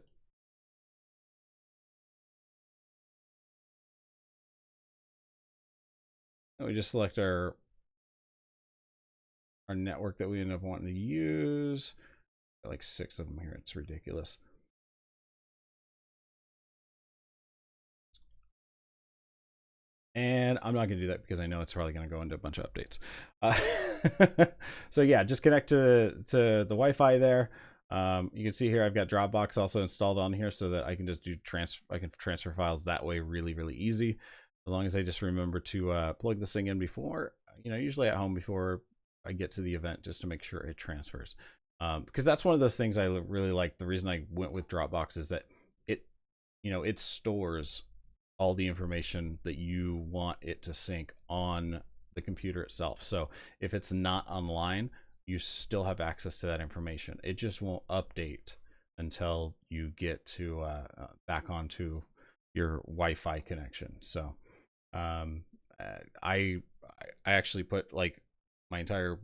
And we just select our network that we end up wanting to use. Got like 6 of them here. It's ridiculous. And I'm not going to do that because I know it's probably going to go into a bunch of updates. So yeah, just connect to the Wi-Fi there. You can see here I've got Dropbox also installed on here so that I can just do I can transfer files that way really easy, as long as I just remember to plug this thing in before, usually at home before I get to the event, just to make sure it transfers. Because that's one of those things I really like. The reason I went with Dropbox is that it stores all the information that you want it to sync on the computer itself. So if it's not online, you still have access to that information. It just won't update until you get to back onto your Wi-Fi connection. So I actually put like my entire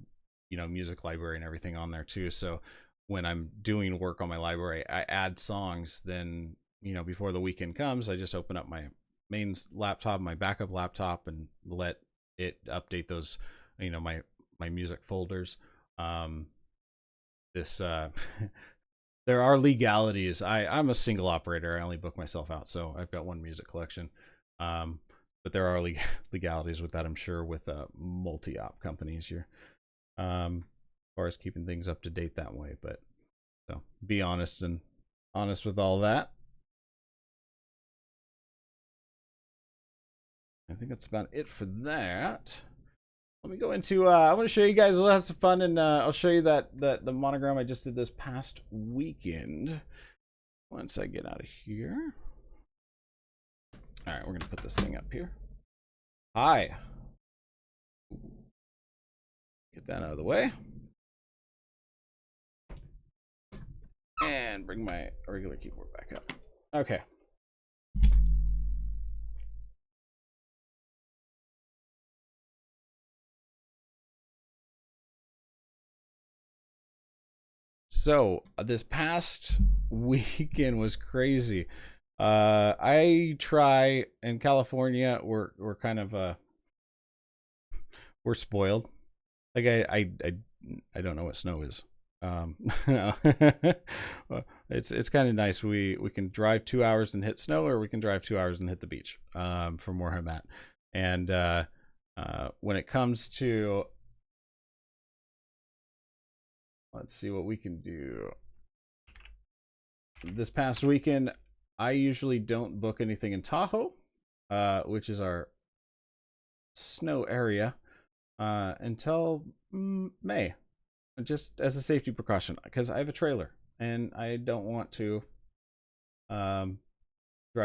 music library and everything on there too. So when I'm doing work on my library, I add songs. Then before the weekend comes, I just open up my main laptop, my backup laptop, and let it update those, my music folders. There are legalities. I'm a single operator. I only book myself out, so I've got one music collection. But there are legalities with that, I'm sure, with multi-op companies. You're as far as keeping things up to date that way. But so be honest with all that. I think that's about it for that. Let me go into, I want to show you guys, we'll have some fun, and I'll show you the monogram I just did this past weekend. Once I get out of here. All right, we're going to put this thing up here. Hi. Get that out of the way. And bring my regular keyboard back up. Okay. So this past weekend was crazy. I try in California. We're kind of we're spoiled. Like I don't know what snow is. It's kind of nice. We can drive 2 hours and hit snow, or we can drive 2 hours and hit the beach. From where I'm at, and when it comes to, let's see what we can do. This past weekend, I usually don't book anything in Tahoe, which is our snow area, until May, just as a safety precaution, because I have a trailer and I don't want to drive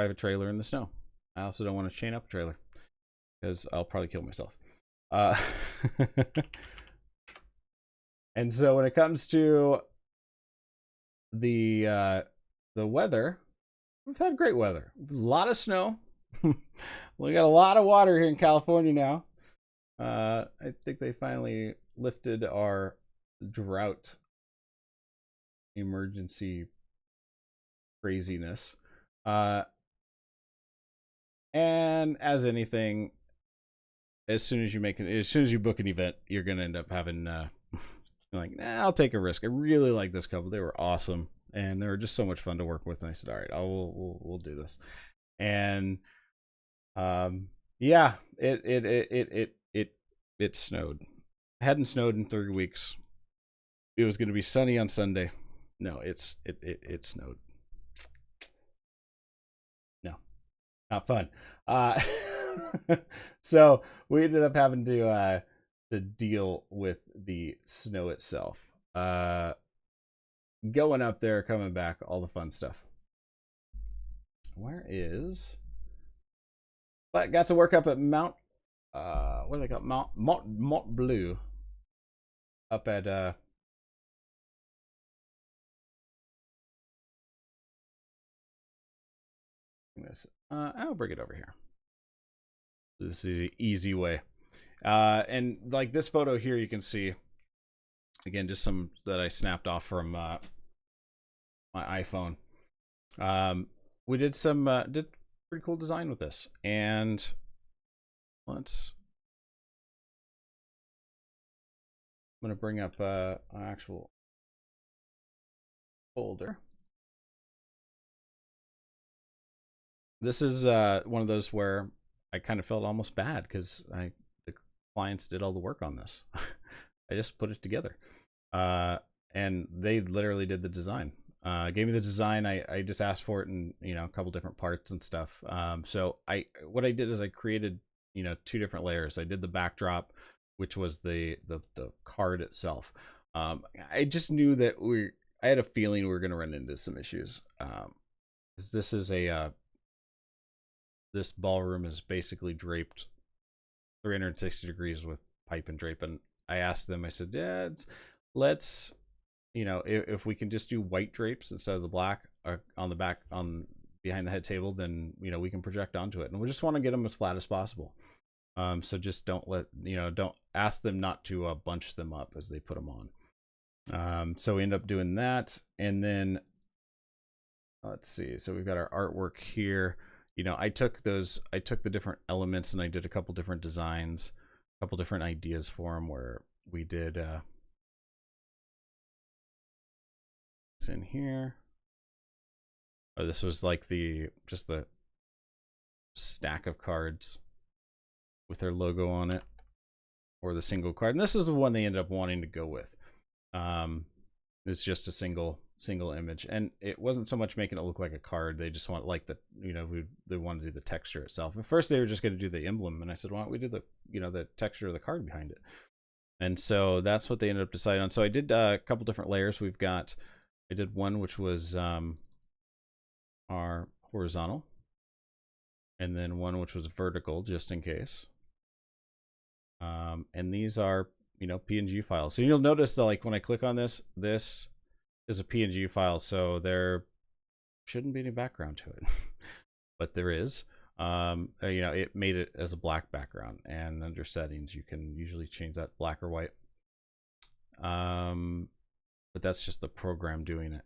a trailer in the snow. I also don't want to chain up a trailer. because I'll probably kill myself. And so when it comes to the weather, we've had great weather. A lot of snow. We got a lot of water here in California now. I think they finally lifted our drought emergency craziness. And as anything, as soon as you book an event, you're gonna end up having like, nah, I'll take a risk. I really like this couple. They were awesome, and they were just so much fun to work with. And I said, all right, we'll do this. And yeah, it snowed. It hadn't snowed in 3 weeks. It was going to be sunny on Sunday. No, it snowed. No, not fun. So we ended up having to deal with the snow itself. Going up there, coming back, all the fun stuff. Where is? But got to work up at Mount. What do they call Mont Bleu? Up at I'll bring it over here. This is the easy way. And like this photo here, you can see, again, just some that I snapped off from my iPhone. We did pretty cool design with this, and I'm gonna bring up an actual folder. This is one of those where I kind of felt almost bad because the clients did all the work on this. I just put it together, and they literally did the design. Gave me the design. I just asked for it in a couple different parts and stuff. So what I did is I created 2 different layers. I did the backdrop, which was the card itself. I just knew that I had a feeling we were going to run into some issues. This is this ballroom is basically draped 360 degrees with pipe and drape. And I asked them, I said, yeah, let's, if we can just do white drapes instead of the black on the back, behind the head table, then, we can project onto it. And we just want to get them as flat as possible. So just don't ask them not to bunch them up as they put them on. So we end up doing that. And then let's see. So we've got our artwork here. I took the different elements and I did a couple different designs, a couple different ideas for them where we did, it's in here. Oh, this was like just the stack of cards with their logo on it, or the single card. And this is the one they ended up wanting to go with. It's just a single image, and it wasn't so much making it look like a card. They just want they want to do the texture itself. At first they were just going to do the emblem, and I said, why don't we do the texture of the card behind it? And so that's what they ended up deciding on. So I did a couple different layers. I did one which was our horizontal, and then one which was vertical, just in case. And these are PNG files. So you'll notice that, like, when I click on this is a PNG file, so there shouldn't be any background to it, but there is. It made it as a black background, and under settings you can usually change that black or white. But that's just the program doing it.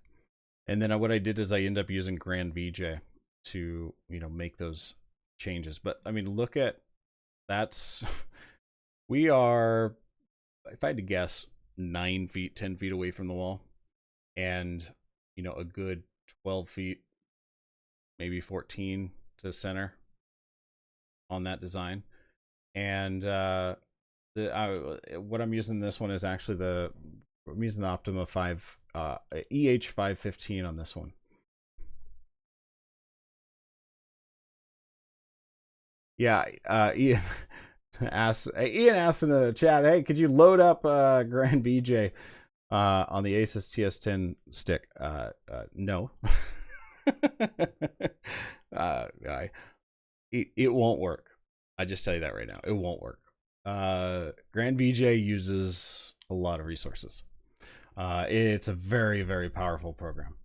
And then what I did is I end up using Grand VJ to make those changes. But I mean, look at we are, if I had to guess, 9 feet, 10 feet away from the wall, and a good 12 feet, maybe 14 to center on that design. And what I'm using this one is actually I'm using the Optima 5 EH515 on this one. Yeah, Ian asked in the chat, hey, could you load up Grand VJ on the Asus TS10 stick? No. It won't work. I just tell you that right now, it won't work. Grand VJ uses a lot of resources. It's a very, very powerful program,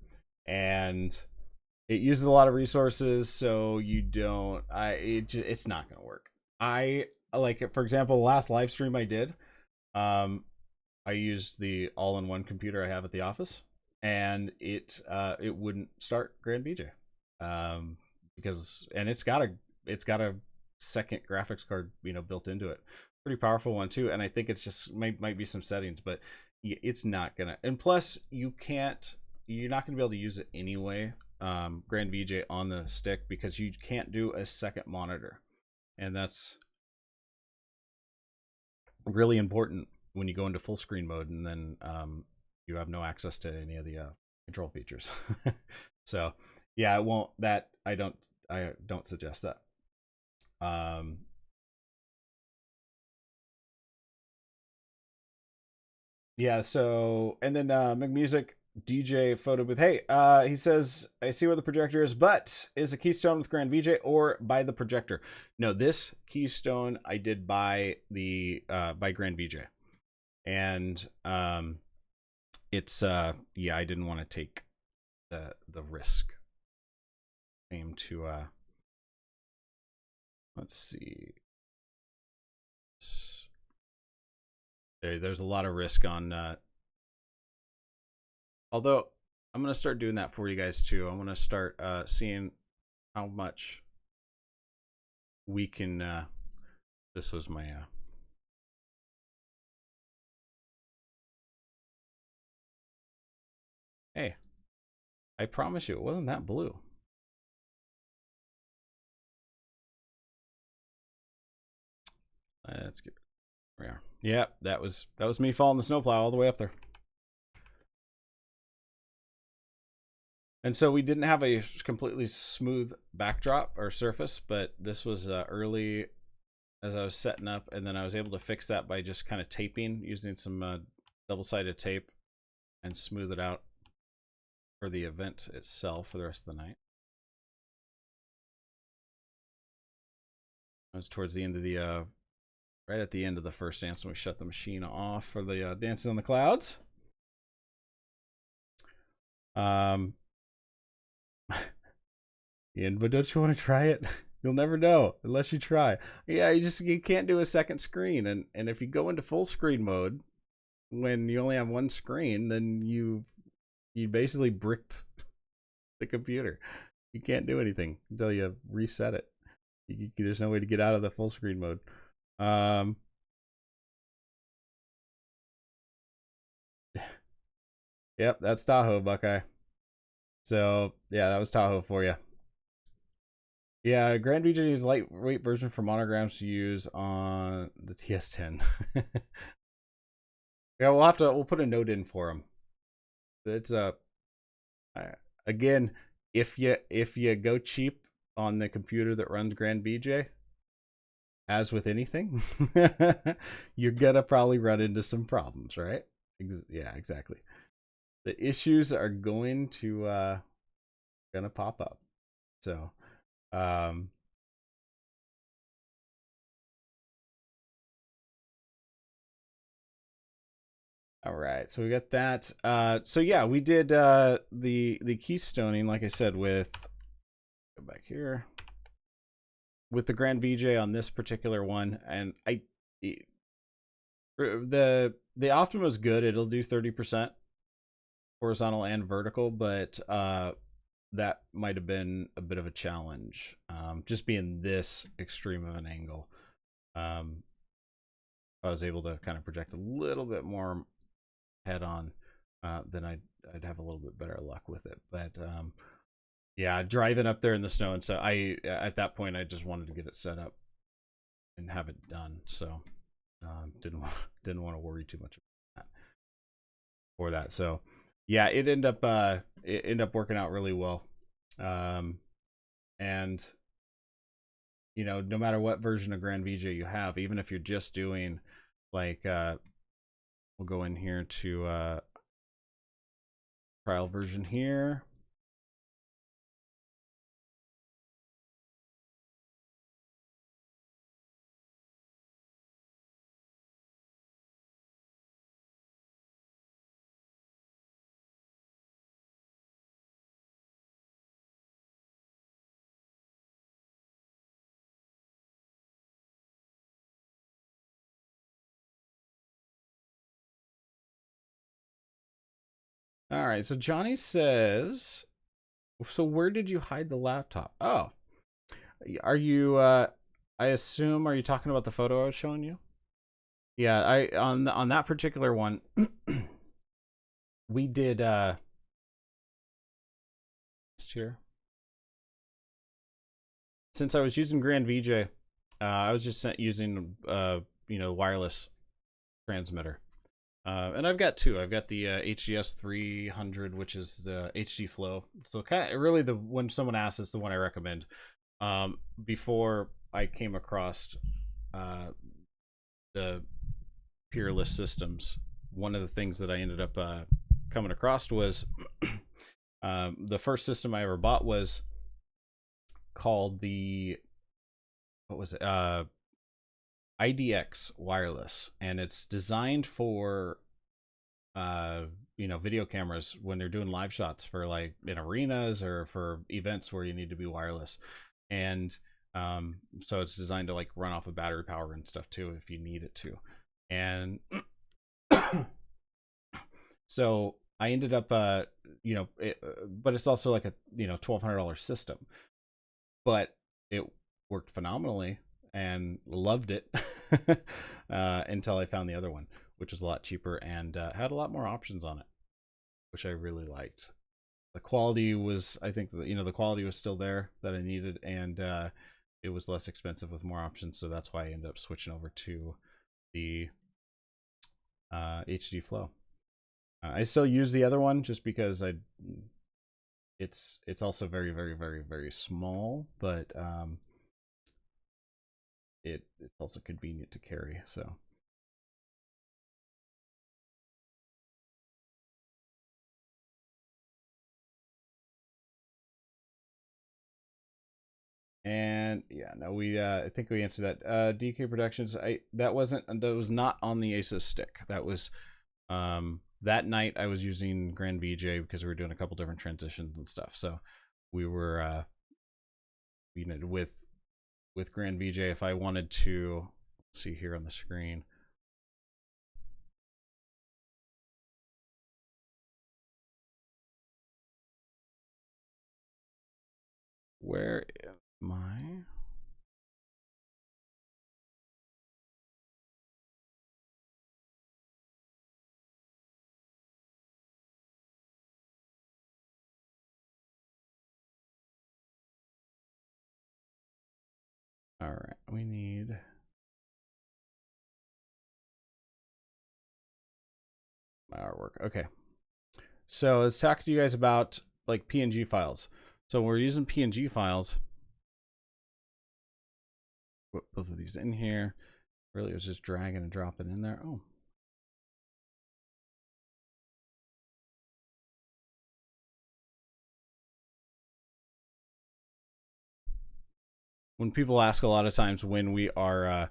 and it uses a lot of resources. So you don't, it's not gonna work. I like it. For example, the last live stream I did, um, I used the all-in-one computer I have at the office, and it wouldn't start Grand VJ, because and it's got a second graphics card, built into it. Pretty powerful one too, and I think it's just might be some settings, but it's not gonna. And plus, you're not gonna be able to use it anyway. Grand VJ on the stick, because you can't do a second monitor, and that's really important when you go into full screen mode, and then you have no access to any of the control features. So yeah, it won't. That I don't suggest that. Yeah. So, and then McMusic DJ photo booth. Hey, he says, I see where the projector is, but is a Keystone with Grand VJ or by the projector? No, this Keystone I did by the by Grand VJ, and it's yeah, I didn't want to take the risk. Aim to let's see. There's a lot of risk on although I'm gonna start doing that for you guys too. I'm gonna start seeing how much we can this was my hey, I promise you it wasn't that blue. Let's get there we are. Yeah, that was me falling the snowplow all the way up there. And so we didn't have a completely smooth backdrop or surface, but this was early as I was setting up, and then I was able to fix that by just kind of taping, using some double-sided tape, and smooth it out for the event itself for the rest of the night. I was towards the end of the right at the end of the first dance when we shut the machine off for the Dancing on the Clouds. Yeah, but don't you want to try it? You'll never know unless you try. Yeah, you can't do a second screen, and if you go into full screen mode when you only have one screen, then you basically bricked the computer. You can't do anything until you reset it. There's no way to get out of the full screen mode. Yep, that's Tahoe, Buckeye. So yeah, that was Tahoe for you. Yeah, Grand VJ is lightweight version for monograms to use on the TS10. Yeah, we'll put a note in for him. It's again, if you go cheap on the computer that runs Grand VJ, as with anything, you're gonna probably run into some problems, right? Yeah, exactly. The issues are going to gonna pop up. So all right, so we got that. So yeah, we did the keystoning, like I said, with go back here with the Grand VJ on this particular one, and the Optima is good. It'll do 30% horizontal and vertical, but that might have been a bit of a challenge, just being this extreme of an angle. I was able to kind of project a little bit more head on, then I'd have a little bit better luck with it. But yeah, driving up there in the snow, and so at that point I just wanted to get it set up and have it done. So didn't want to worry too much about that for that. So yeah, it ended up working out really well. And no matter what version of Grand VJ you have, even if you're just doing like we'll go in here to trial version here. All right, so Johnny says, so where did you hide the laptop? Oh, are you, I assume, are you talking about the photo I was showing you? Yeah, on that particular one, we did, here. Since I was using Grand VJ, I was just using, wireless transmitter. And I've got two. I've got the HDS 300, which is the HD flow. So kind of really when someone asks, it's the one I recommend. Before I came across the peerless systems, one of the things that I ended up coming across was the first system I ever bought was called the, what was it? IDX wireless, and it's designed for video cameras when they're doing live shots for like in arenas or for events where you need to be wireless. And so it's designed to like run off of battery power and stuff too if you need it to. And so I ended up but it's also like a $1,200 system, but it worked phenomenally and loved it until I found the other one, which was a lot cheaper and had a lot more options on it, which I really liked. The quality was, I think, the quality was still there that I needed, and it was less expensive with more options. So that's why I ended up switching over to the HD Flow. I still use the other one just because it's also very, very, very, very small, but it's also convenient to carry. So. And yeah, no, we I think we answered that. DK Productions, that was not on the Asus stick. That was that night I was using Grand VJ because we were doing a couple different transitions and stuff. So we were with Grand VJ, if I wanted to, let's see here on the screen. Where am I? All right, we need my artwork. Okay. So let's talk to you guys about like PNG files. So we're using PNG files. Put both of these in here. Really, it was just dragging and dropping in there. Oh. When people ask a lot of times when we are,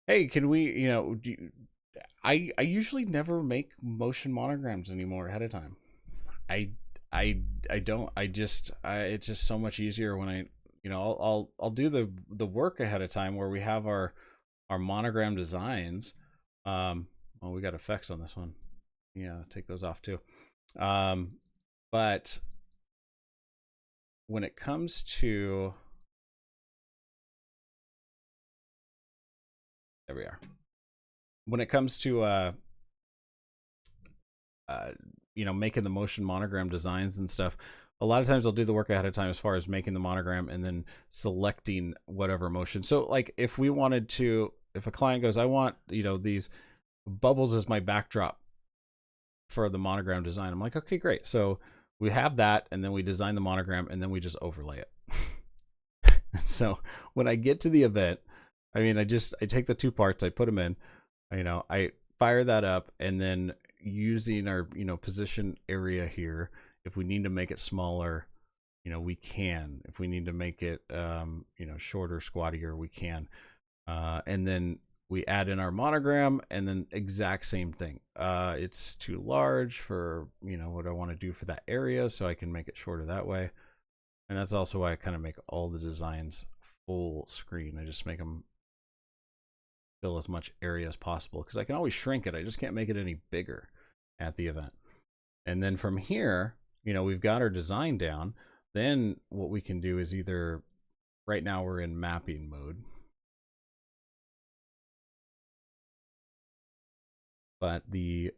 hey, can we, I usually never make motion monograms anymore ahead of time. I don't. It's just so much easier when I'll do the work ahead of time where we have our monogram designs. Well, we got effects on this one. Yeah, take those off too. But when it comes to, there we are. When it comes to making the motion monogram designs and stuff, a lot of times I'll do the work ahead of time as far as making the monogram and then selecting whatever motion. So like if we wanted to, if a client goes, I want, these bubbles as my backdrop for the monogram design, I'm like, okay, great. So we have that, and then we design the monogram, and then we just overlay it. So when I get to the event, I mean, I take the two parts, I put them in, I fire that up, and then using our, position area here, if we need to make it smaller, we can. If we need to make it, shorter, squattier, we can. And then we add in our monogram, and then exact same thing. It's too large for, what I want to do for that area, so I can make it shorter that way. And that's also why I kind of make all the designs full screen. I just make them fill as much area as possible because I can always shrink it. I just can't make it any bigger at the event. And then from here, you know, we've got our design down. Then what we can do is either, right now we're in mapping mode, but I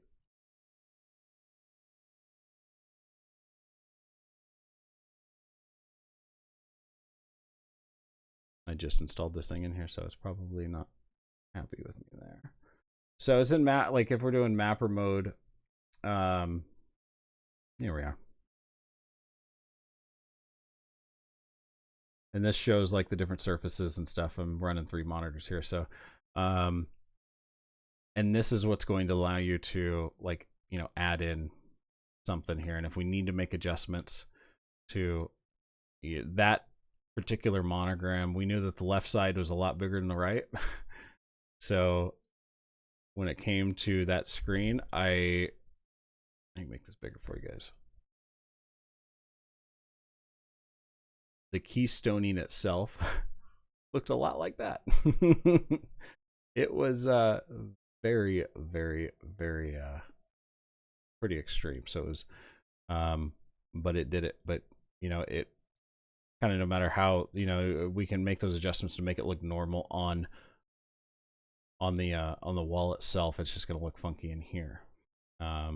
just installed this thing in here, so it's probably not happy with me there. So it's in map, like if we're doing mapper mode, here we are. And this shows like the different surfaces and stuff. I'm running 3 monitors here. So, and this is what's going to allow you to, like, you know, add in something here. And if we need to make adjustments to that particular monogram, we knew that the left side was a lot bigger than the right. So when it came to that screen, I can make this bigger for you guys. The keystoning itself looked a lot like that. It was very, very, very pretty extreme. So it was, but it did it. But you know, it kind of, no matter how, you know, we can make those adjustments to make it look normal on the wall itself. It's just going to look funky in here. But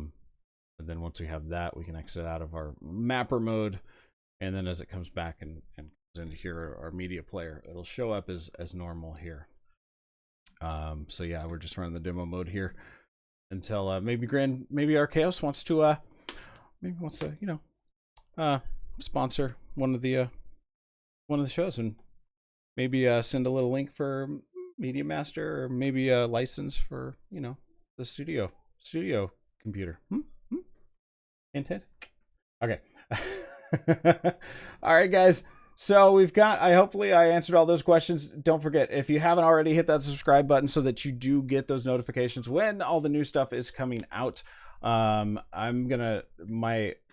then once we have that, we can exit out of our mapper mode. And then as it comes back and comes into here, our media player, it'll show up as normal here. So yeah, we're just running the demo mode here until maybe Archaeos wants to you know, sponsor one of the shows, and maybe send a little link for Media Master, or maybe a license for, you know, the studio computer. Intent. Okay. All right, guys. So we've got, hopefully I answered all those questions. Don't forget, if you haven't already, hit that subscribe button so that you do get those notifications when all the new stuff is coming out.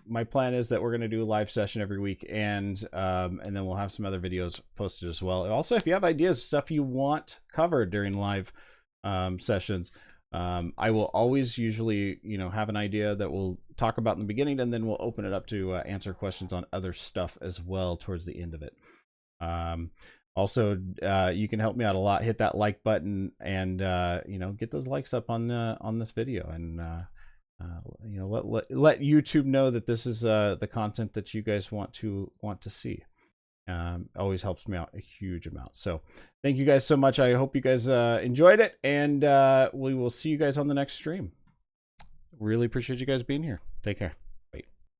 My plan is that we're gonna do a live session every week, and then we'll have some other videos posted as well. Also, if you have ideas, stuff you want covered during live sessions, I will always usually, you know, have an idea that we'll talk about in the beginning, and then we'll open it up to answer questions on other stuff as well towards the end of it. Also, you can help me out a lot. Hit that like button, and you know, get those likes up on this video, and you know, let YouTube know that this is the content that you guys want to see. Always helps me out a huge amount. So thank you guys so much. I hope you guys enjoyed it, and we will see you guys on the next stream. Really appreciate you guys being here. Take care.